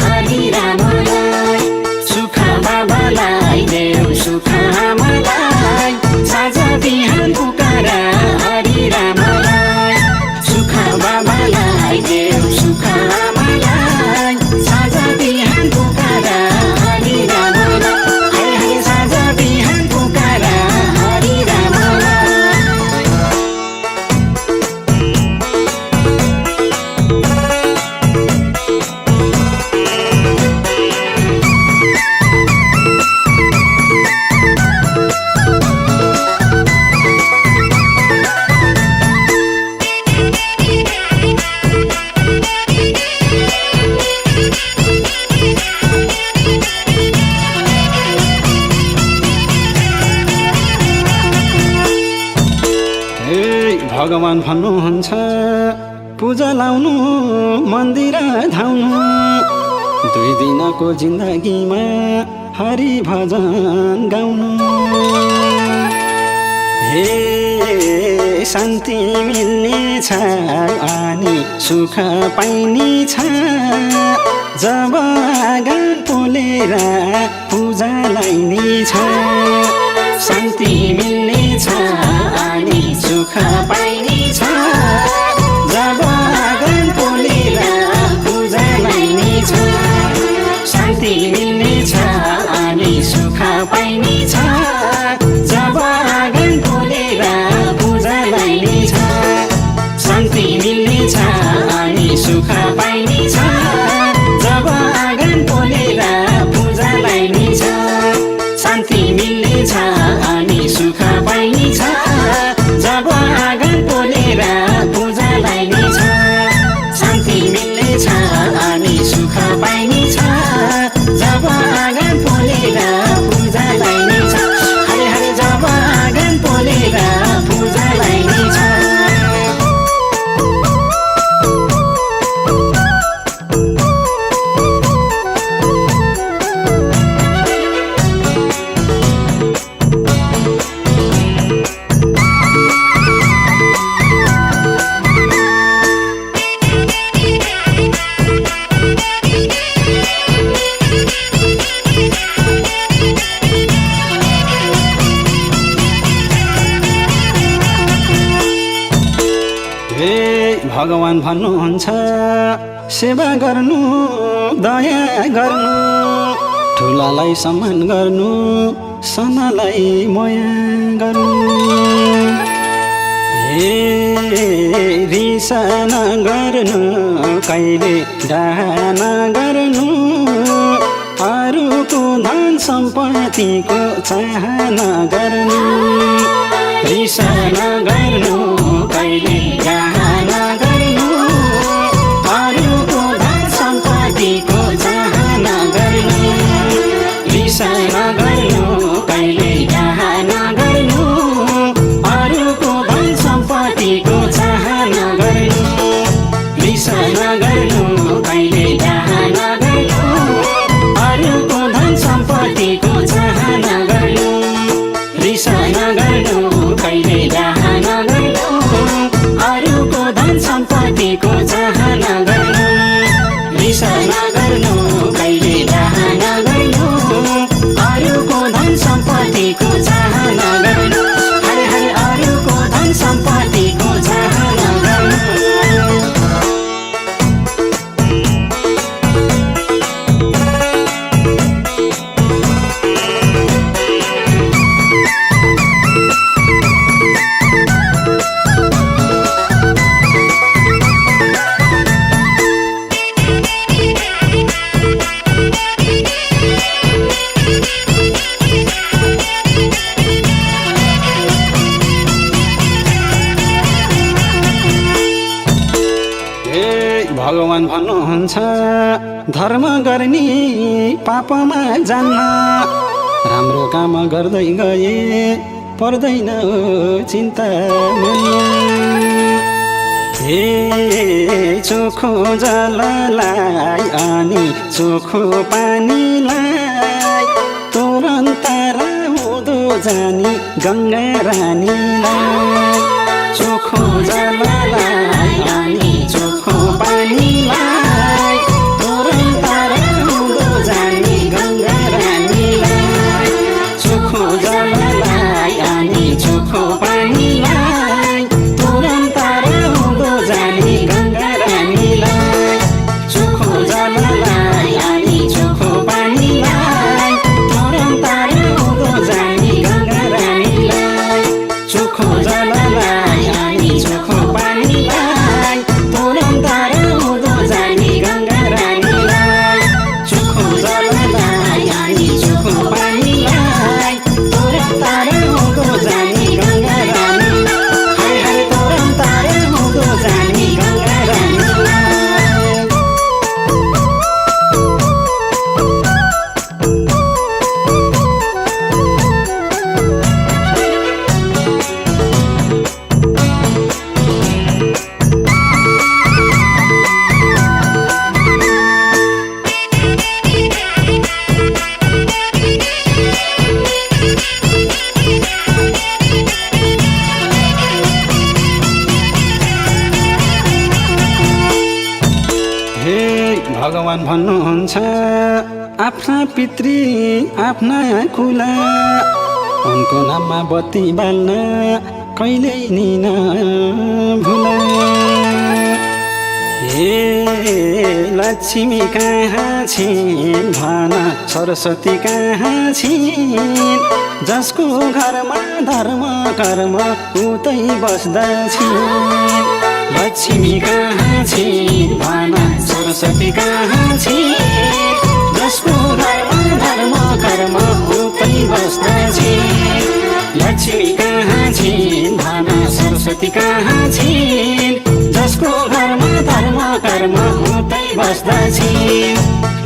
हरि रामलाई सुख बाबालाई देऊ सुख आमालाई साँझ बिहान पुकार हरि रामलाई सुख बाबालाई देऊ सुख आमालाई साँझ बिहान पुकार हरि रामलाई साँझ बिहान पुकार हरि रामलाई भगवान भन्नुहुन्छ पूजा लाउनु मन्दिर धाउनु 2 दिनको जिन्दगीमा हरि भजन गाउनु हे शान्ति मिल्नेछ अनि सुख पाइनेछ जब आँगन पोलेर पूजा लाइनेछ शान्ति मिल्नेछ अनि सुख पाइनेछ जब आँगन पोलेर पूजा लाइनेछ शान्ति मिल्नेछ अनि सुख पाइनेछ जब आँगन पोलेर पूजा लाइनेछ शान्ति मिल्नेछ अनि सुख पाइनेछ जब आँगन पोलेर पूजा लाइनेछ शान्ति मिल्नेछ अनि सुख पाइनेछ जब आँगन पोलेर पूजा लाइनेछ शान्ति मिल्नेछ अनि सुख पाइनेछ जब आँगन पोलेर पूजा लाइनेछ हरे हरे जब आँगन पोलेर पूजा लाइनेछ भगवान भन्नुहुन्छ सेवा गर्नु दया गर्नु ठुलालाई सम्मान गर्नु सानालाई माया गर्नु हे रिस नगर्नु कहिले डाहा नगर्नु अरूको धन सम्पत्तिको चाहना गर्नु रिस नगर्नु कहिले डाहा नगर्नु अरूको धन सम्पत्तिको चाहना गर्नु रिस नगर्नु कहिले डाहा नगर्नु अरूको धन सम्पत्तिको चाहना गर्नु रिस नगर्नु कहिले डाहा नगर्नु अरूको धन सम्पत्तिको चाहना गर्नु रिस नगर्नु कहिले डाहा नगर्नु अरूको धन सम्पत्तिको चाहना गर्नु रिस नगर्नु कहिले डाहा नगर्नु अरूको धन सम्पत्तिको चाहना गर्नु हरे हरे अरूको धन सम्पत्तिको चाहना गर्नु भगवान भन्नुहुन्छ धर्म गर्ने पापमा जान्न राम्रो काम गर्दै गए पर्दैन चिन्ता हे चोखो जललाई अनि चोखो पानीलाई तुरन्त हुँदो जानी गङ्गा रानीलाई चोखो जललाई अनि चोखो पानीलाई तुरन्त हुँदो जानी गङ्गा रानीलाई चोखो जललाई अनि चोखो पानीलाई तुरन्त हुँदो जानी गङ्गा रानीलाई चोखो जललाई अनि चोखो पानीलाई तुरन्त हुँदो जानी गङ्गा रानीलाई चोखो जललाई अनि चोखो पानीलाई तुरन्त हुँदो जानी गङ्गा रानीलाई चोखो जललाई अनि चोखो पानीलाई तुरन्त हुँदो जानी गङ्गा रानीलाई हाय हाय तुरन्त हुँदो जानी गङ्गा रानीलाई हे भगवान भन्नुहुन्छ आफ्ना पितृ आफ्ना खुला उनको नाममा बत्ती बाल्न कहिल्यै नि नभुला हे लक्ष्मी कहाँ छिन् भन सरस्वती कहाँ छिन् जसको घरमा धर्म कर्म उतै बस्दछिन् लक्ष्मी कहाँ छिन् भन सरस्वती कहाँ छिन् जसको घरमा धर्म कर्म उतै बस्दछिन् लक्ष्मी कहाँ छिन् भन सरस्वती कहाँ छिन् जसको घरमा धर्म कर्म उतै बस्दछिन्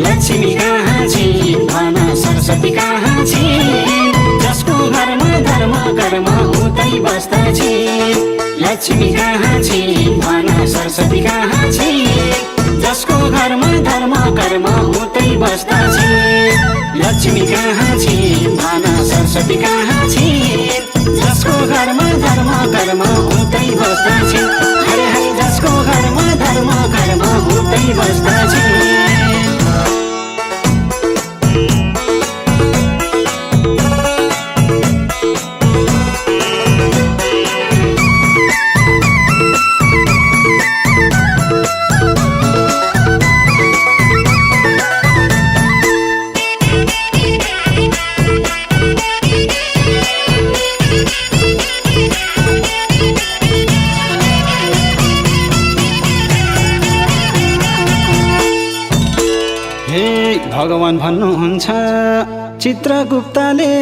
लक्ष्मी कहाँ छिन् भन सरस्वती कहाँ छिन् जसको घरमा धर्म कर्म उतै बस्दछिन् लक्ष्मी कहाँ छिन् भन सरस्वती कहाँ छिन् जसको घरमा धर्म कर्म उतै बस्दछिन् लक्ष्मी कहाँ छिन् भन सरस्वती कहाँ छिन् जसको घरमा धर्म कर्म उतै बस्दछिन् हरे हरे जसको घरमा धर्म कर्म उतै बस्दछिन् भगवान भन्नुहुन्छ चित्रगुप्तले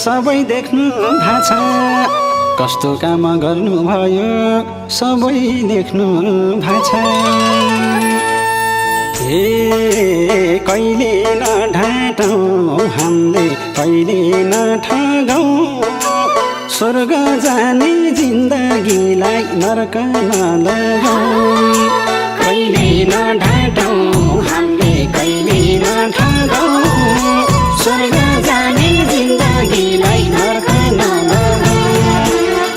सबै देख्नु भएको छ कस्तो काम गर्नुभयो सबै देख्नु भएको छ हे कहिले नढाटौँ हामीले कहिले नठगौँ स्वर्ग जाने जिन्दगीलाई नरक नलगाउँ कहिले नढाटौँ हामीले कहिले नठगौँ स्वर्ग जाने जिन्दगीलाई नरक नलगाउँ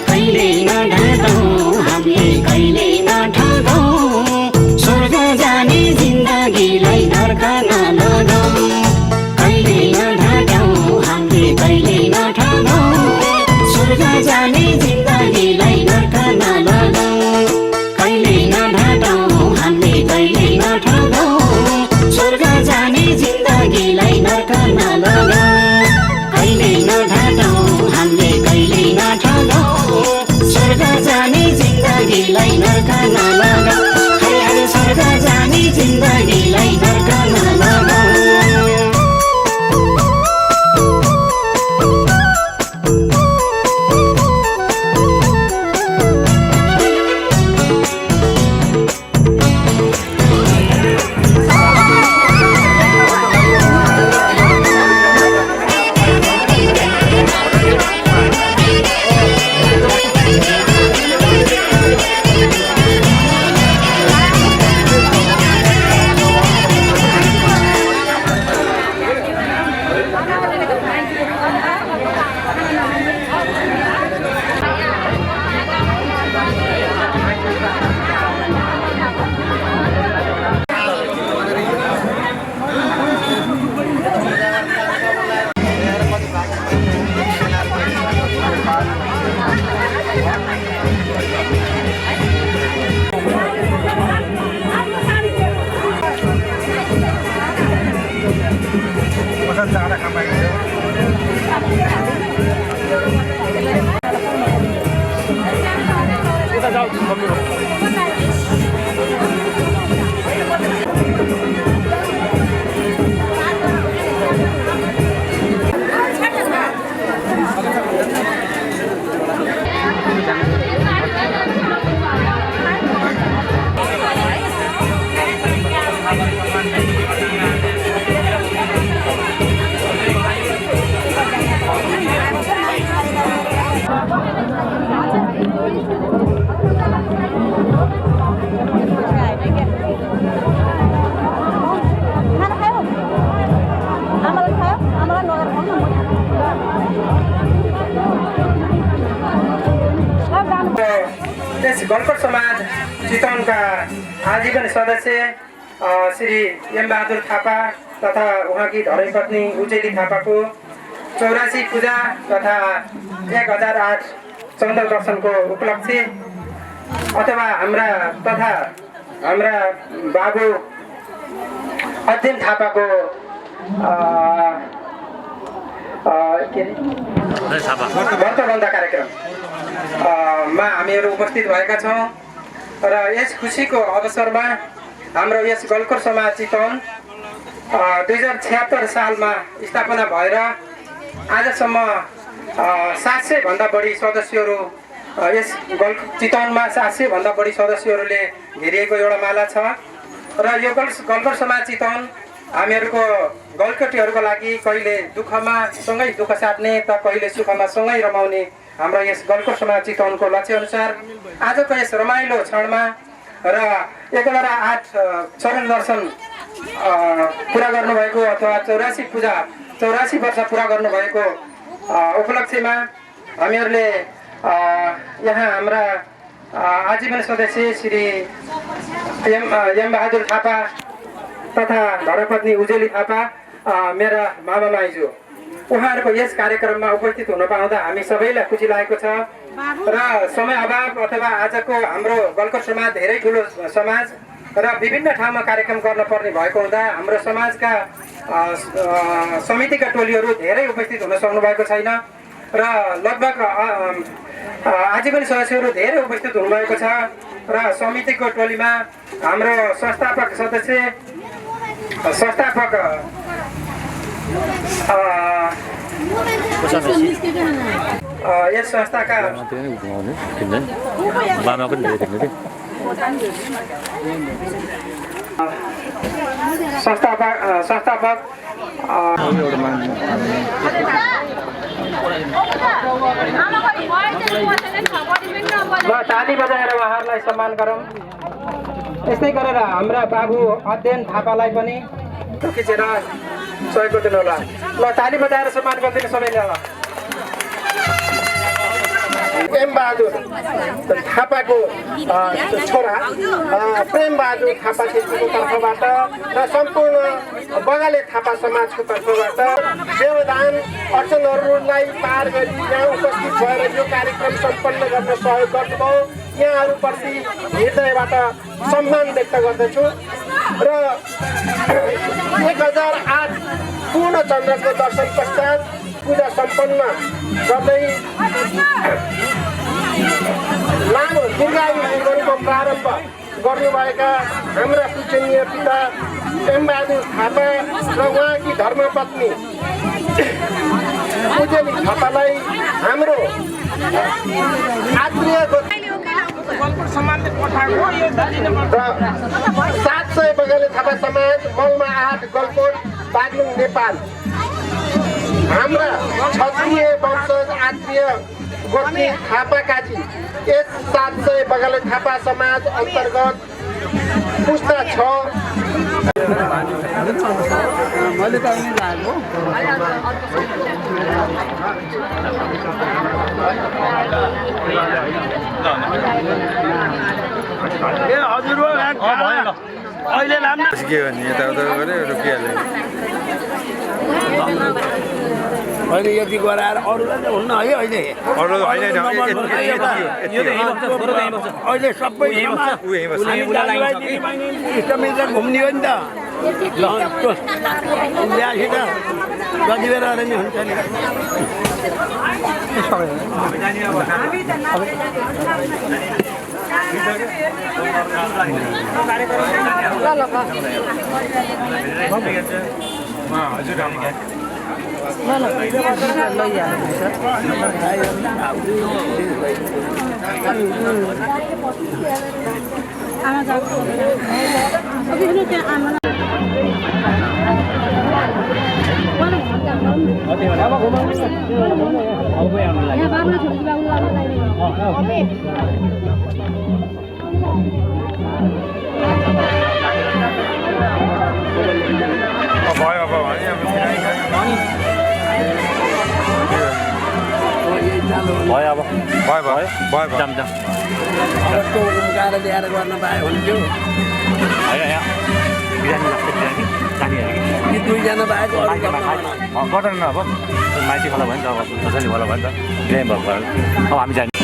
कहिले नढाटौँ हामीले कहिले नठगौँ स्वर्ग जाने जिन्दगीलाई नरक नलगाउँ कहिले नढाटौँ हामीले कहिले नठगौँ स्वर्ग जाने जिन्दगीलाई नरक नलगाउँ कहिले नढाटौँ हामीले कहिले गलकोट समाज चितवनका आजीवन सदस्य श्री एम बहादुर थापा तथा उहाँकी धर्मपत्नी उचेली थापाको 84 पूजा तथा 1008 चन्द्र दर्शनको उपलक्ष्य अथवा हाम्रा बाबु अध्ययन थापाको व्रतबन्ध कार्यक्रममा हामीहरू उपस्थित भएका छौँ र यस खुसीको अवसरमा हाम्रो यस गलकोट समाज चितवन 2076 सालमा स्थापना भएर आजसम्म 700 भन्दा बढी सदस्यहरू यस चितवनमा 700 भन्दा बढी सदस्यहरूले घेरिएको एउटा माला छ र यो गलकोट समाज चितवन हामीहरूको गलकोटीहरूको लागि कहिले दुःखमा सँगै दुःख साट्ने त कहिले सुखमा सँगै रमाउने हाम्रो यस गलकोट समाज चितवनको लक्ष्य अनुसार आजको यस रमाइलो क्षणमा र 1008 चरण दर्शन पुरा गर्नुभएको अथवा 84 वर्ष पुरा गर्नुभएको उपलक्ष्यमा हामीहरूले यहाँ हाम्रा आजीवन सदस्य श्री एम बहादुर थापा तथा धर्मपत्नी उजेली थापा मेरा मामा माइजू उहाँहरूको यस कार्यक्रममा उपस्थित हुन पाउँदा हामी सबैलाई खुसी लागेको छ र समय अभाव अथवा आजको हाम्रो गलकोट समाज धेरै ठुलो समाज र विभिन्न ठाउँमा कार्यक्रम गर्न पर्ने भएको हुँदा हाम्रो समाजका समितिका टोलीहरू धेरै उपस्थित हुन सक्नु भएको छैन र लगभग आजीवन सदस्यहरू धेरै उपस्थित हुनुभएको छ र समितिको टोलीमा हाम्रो संस्थापक सदस्य यस संस्थाका संस्थापक ताली बजाएर उहाँहरूलाई सम्मान गरौँ। यस्तै गरेर हाम्रा बाबु अध्ययन थापालाई पनि खिचेर सहयोग गरिदिनु होला। ल ताली बजाएर सम्मान गरिदिनु सबैले। ल एम बहादुर थापाको छोरा प्रेम बहादुर थापा छेत्रीको तर्फबाट र सम्पूर्ण बगाले थापा समाजको तर्फबाट देवदान अडचनहरूलाई पार गरी यहाँ उपस्थित भएर यो कार्यक्रम सम्पन्न गर्न सहयोग गर्नुभयो। यहाँहरूप्रति हृदयबाट सम्मान व्यक्त गर्दछु र 1008 पूर्ण चन्द्रको दर्शन पश्चात पूजा सम्पन्न गर्दै लामो दीर्घायु जीवनको प्रारम्भ गर्नुभएका हाम्रा पूजनीय पिता एम बहादुर थापा र उहाँकी धर्मपत्नी उजेली थापालाई हाम्रो आत्मीयको 700 बगाले थापा समाज मलमा 8 गलकोट बागलुङ नेपाल हाम्रा क्षत्रिय वंशज आत्मीय गोत्री थापा काजी यस 700 बगाले थापा समाज अन्तर्गत पुस्ता 6 हजुर अहिले के गर्ने यताउता गऱ्यो रोकिहाल्यो। अहिले यति गराएर अरूलाई त हुन्न है। अहिले अहिले सबै इष्टमित्र घुम्ने हो नि त बिहासित जति बेला नि हुन्छ नि। भयो अब भयो जाम जाम त्यो उम्काएर ल्याएर गर्न पाए हुन्थ्यो बिरामी लाग्छ बिरामी जाने अरे कि दुईजना बाहेक अरू गर्न गर्दैन न अब माइती होला भयो नि त अब कसैले होला भयो नि त बिरामी भएको कारण अब हामी जाने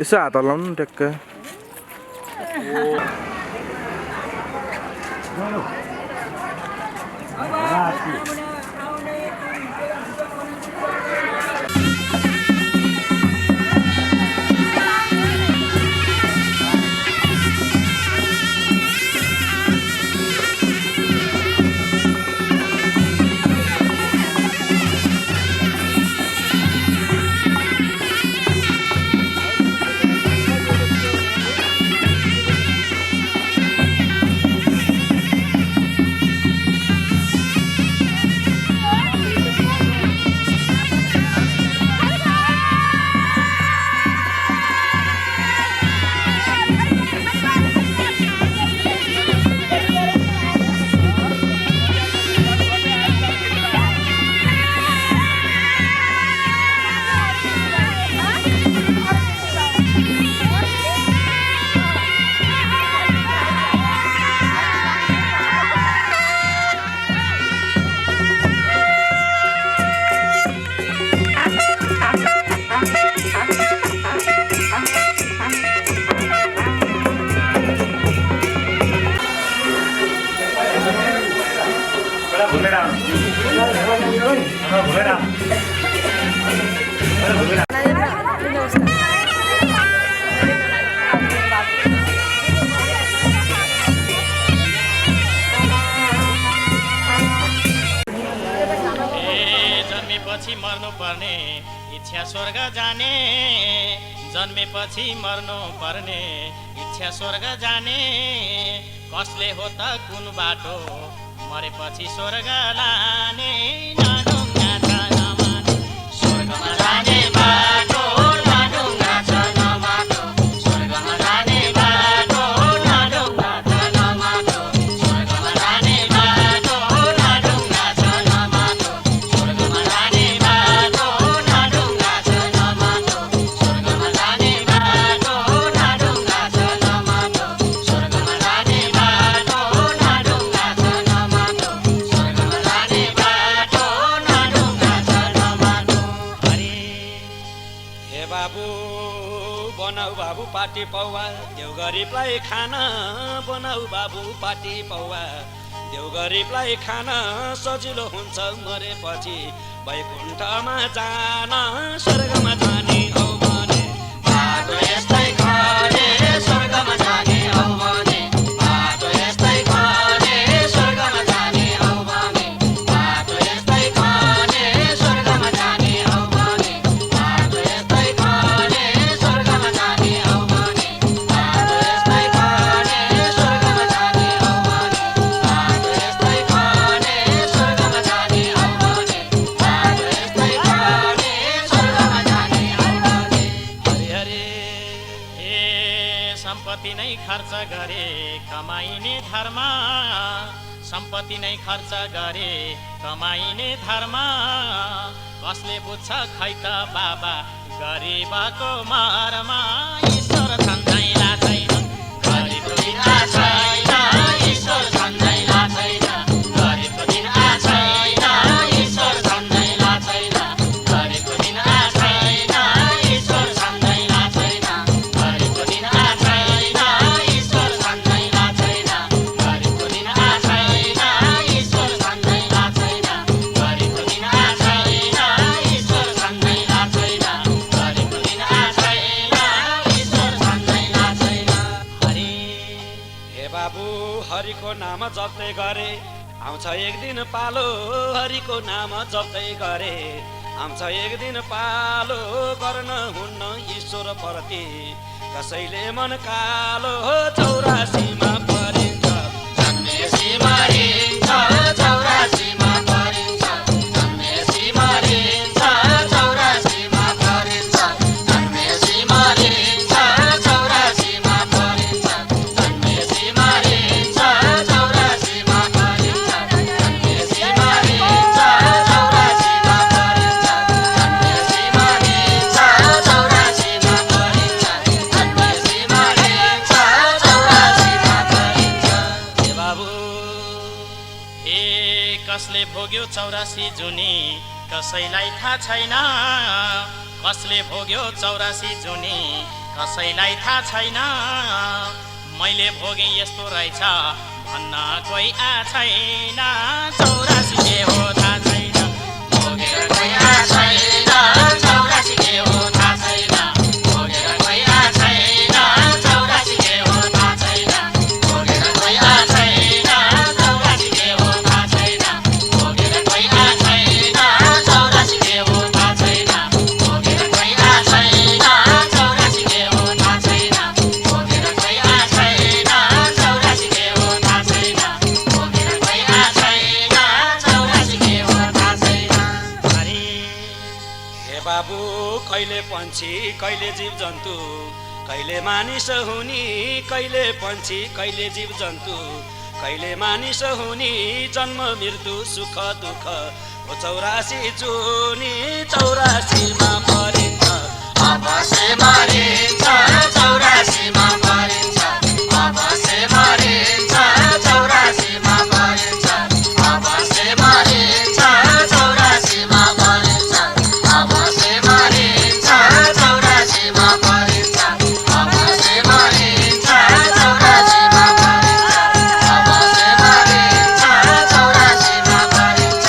यसो हात हल्लाउनु नि ट्याक्क जन्मेपछि मर्नु पर्ने इच्छा स्वर्ग जाने जन्मेपछि मर्नु पर्ने इच्छा स्वर्ग जाने कसले हो त कुन बाटो मरेपछि स्वर्ग लाने नाडुङ्गा छ नमाटो स्वर्गमा जाने बाटो नाडुङ्गा छ नमाटो स्वर्गमा जाने बाटो नाडुङ्गा छ नमाटो स्वर्गमा जाने बाटो नाडुङ्गा छ नमाटो स्वर्गमा जाने बाटो नाडुङ्गा छ नमाटो स्वर्गमा जाने बाटो नाडुङ्गा छ नमाटो स्वर्गमा जाने बाटो नाडुङ्गा छ नमाटो स्वर्गमा जाने बाटो नाडुङ्गा छ नमाटो हरे हे बाबु बनाऊ बाबु पाटी पौवा देउ गरिबलाई खाना बनाऊ बाबु पाटी पौवा देउ गरिबलाई खाना सजिलो हुन्छ मरेपछि वैकुण्ठमा जान स्वर्गमा जाने औ भने बाटो यस्तै खरे स्वर्गमा जाने औ भने बाटो यस्तै खरे स्वर्गमा जाने औ भने बाटो यस्तै खरे स्वर्गमा जाने औ भने बाटो यस्तै खरे स्वर्गमा जाने औ भने बाटो यस्तै खरे स्वर्गमा जाने औ भने बाटो यस्तै खरे स्वर्गमा जाने औ भने बाटो यस्तै खरे स्वर्गमा जाने औ भने हरे हरे ए सम्पत्ति नै खर्च गरे कमाइने धर्म सम्पत्ति नै खर्च गरे कमाइने धर्म कसले बुझ्छ खै त बाबा गरिबको मर्म ईश्वर सम्झैला छैन गरिबको दिन छैन ईश्वर सम्झैला छैन गरिबको दिन छैन ईश्वर सम्झैला छैन गरिबको दिन छैन ईश्वर सम्झैला छैन गरिबको दिन छैन ईश्वर सम्झैला छैन गरिबको दिन छैन ईश्वर सम्झैला छैन गरिबको दिन छैन ईश्वर सम्झैला छैन गरिबको दिन छैन ईश्वर बाबु हरिको नाम जप्दै गरे आउँछ एक दिन पालो हरिको नाम जप्दै गरे आउँछ एक दिन पालो गर्न हुन्न ईश्वर प्रति कसैले मन कालो 84मा परिन्छ जन्मेसी मरिन्छ 84मा परिन्छ जन्मेसी मरिन्छ 84मा परिन्छ जन्मेसी मरिन्छ 84मा परिन्छ जन्मेसी मरिन्छ 84मा परिन्छ जन्मेसी मरिन्छ 84मा परिन्छ जन्मेसी मरिन्छ 84मा परिन्छ जन्मेसी मरिन्छ 84मा परिन्छ हे बाबु ए कसले भोग्यो 84 जुनी कसैलाई थाहा छैन कसले भोग्यो 84 जुनी कसैलाई थाहा छैन मैले भोगे यस्तो रहेछ भन्न कोही छैन 84 के हो थाहा छैन भोगेर कोही छैन 84 के हो थाहा छैन भोगेर कोही छैन 84 के हो थाहा छैन भोगेर कोही छैन 84 के हो थाहा छैन भोगेर कोही छैन 84 के हो थाहा छैन भोगेर कोही छैन 84 के हो थाहा छैन भोगेर कोही छैन 84 के हो थाहा छैन भोगेर कोही छैन 84 के हो थाहा छैन हे बाबु कहिले पंछी कहिले जीव जन्तु कहिले मानिस हुनी कहिले पंछी कहिले जीव जन्तु कहिले मानिस हुनी जन्म मृत्यु सुख दुःख हो 84 जुनी 84मा परिन्छ अवश्य मरिन्छ 84मा परिन्छ अवश्य मरिन्छ 84मा परिन्छ अवश्य मरिन्छ 84मा परिन्छ अवश्य मरिन्छ 84मा परिन्छ अवश्य मरिन्छ 84मा परिन्छ अवश्य मरिन्छ 84मा परिन्छ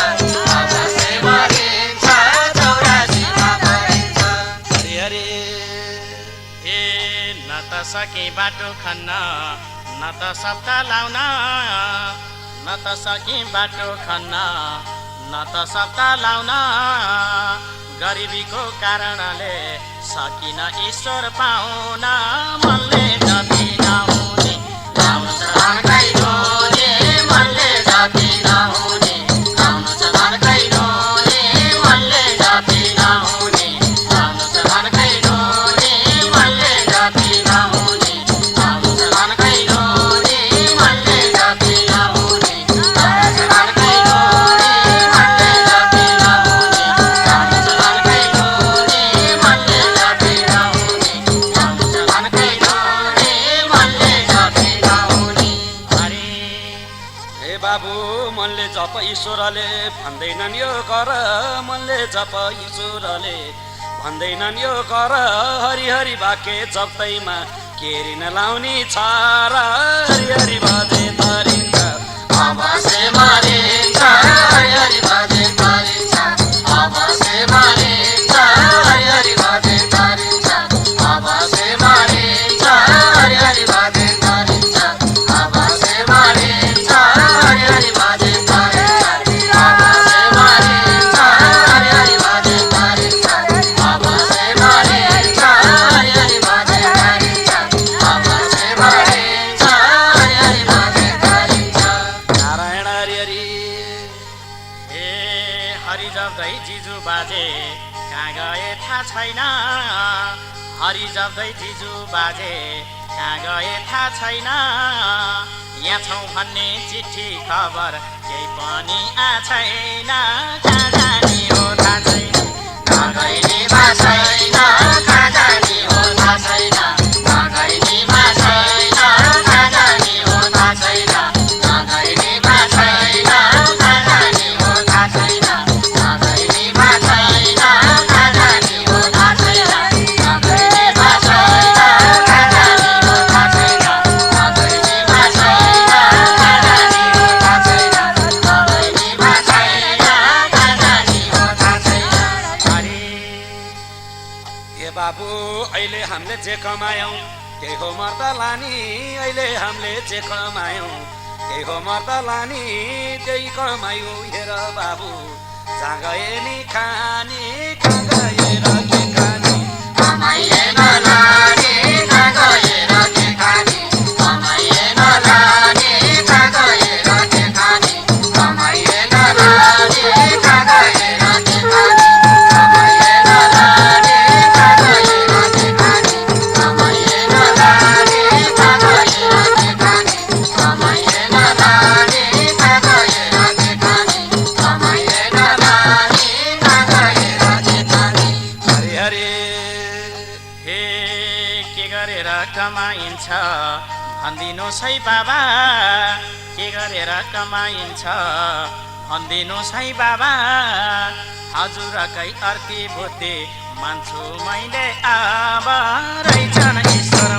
अवश्य मरिन्छ 84मा परिन्छ हरि हरि ए न त सके बाटो खन्न न त सप्ता लाउन न त सके बाटो खन्न न त सप्ता लाउन गरिबीको कारणले सकिन ईश्वर पाउन मनले जति नहुने लाउनु छ धनकै लोले मनले जति नहुने लाउनु छ धनकै लोले मनले जति नहुने लाउनु छ धनकै लोले मनले जति नहुने लाउनु छ धनकै लोले मनले जति नहुने लाउनु छ धनकै लोले मनले जति नहुने लाउनु छ धनकै लोले मनले जति नहुने लाउनु छ धनकै लोले मनले जति नहुने हरि हे बाबु मनले जप ईश्वरले भन्दैनन् यो गर मनले जप ईश्वरले भन्दैनन् यो गर हरि हरि वाक्य जप्दैमा केरी नलाउने छ र हरि हरि बाजे तरिन्छ अवश्य मरिन्छ हरि हरि बाजे तरिन्छ अवश्य मरिन्छ हरि हरि बाजे तरिन्छ अवश्य मरिन्छ हरि हरि बाजे तरिन्छ अवश्य मरिन्छ हरि हरि बाजे तरिन्छ अवश्य मरिन्छ हरि हरि बाजे तरिन्छ अवश्य मरिन्छ हरि हरि बाजे तरिन्छ अवश्य मरिन्छ हरि हरि बाजे तरिन्छ नारायण हरि हरि ए हरि जप्दै जिजु बाजे कहाँ गए थाहा छैन हरि जप्दै जिजु बाजे कहाँ गए थाहा छैन यहाँ छौँ भन्ने चिठी खबर केही पनि छैन कहाँ जाने हो थाहा छैन कहाँ गइने बा छैन कहाँ जाने हो थाहा छैन कहाँ गइने बा छैन कहाँ जाने हो थाहा छैन कहाँ गइने बा छैन कहाँ जाने हो थाहा छैन कहाँ गइने बा छैन कहाँ जाने हो थाहा छैन कहाँ गइने बा छैन कहाँ जाने हो थाहा छैन कहाँ गइने बा छैन कहाँ जाने हो थाहा छैन कहाँ गइने बा छैन कहाँ जाने हो थाहा छैन हरि हे बाबु अहिले हामीले जे कमायौँ त्यही हो मर्दलानी अहिले हामीले जे कमायौँ त्यही हो मर्दलानी त्यही कमायौँ हेर बाबु जहाँ गए नि खाने कहाँ गएर के खाने कमाइएन लाने कहाँ गएर के खाने कमाइएन लाने कहाँ गएर के खाने कमाइएन लाने कहाँ गएर के खाने कमाइएन लाने कहाँ गएर के खाने कमाइएन लाने कहाँ गएर के खाने कमाइएन लाने कहाँ गएर के खाने कमाइएन लाने कहाँ गएर के खाने हरे हरे हे के गरेर कमाइन्छ भनिदिनुहोस् है बाबा के गरेर कमाइन्छ भनिदिनुहोस् है बाबा हजुरकै अर्की बुद्धि मान्छु मैले अब रहेछन् ईश्वर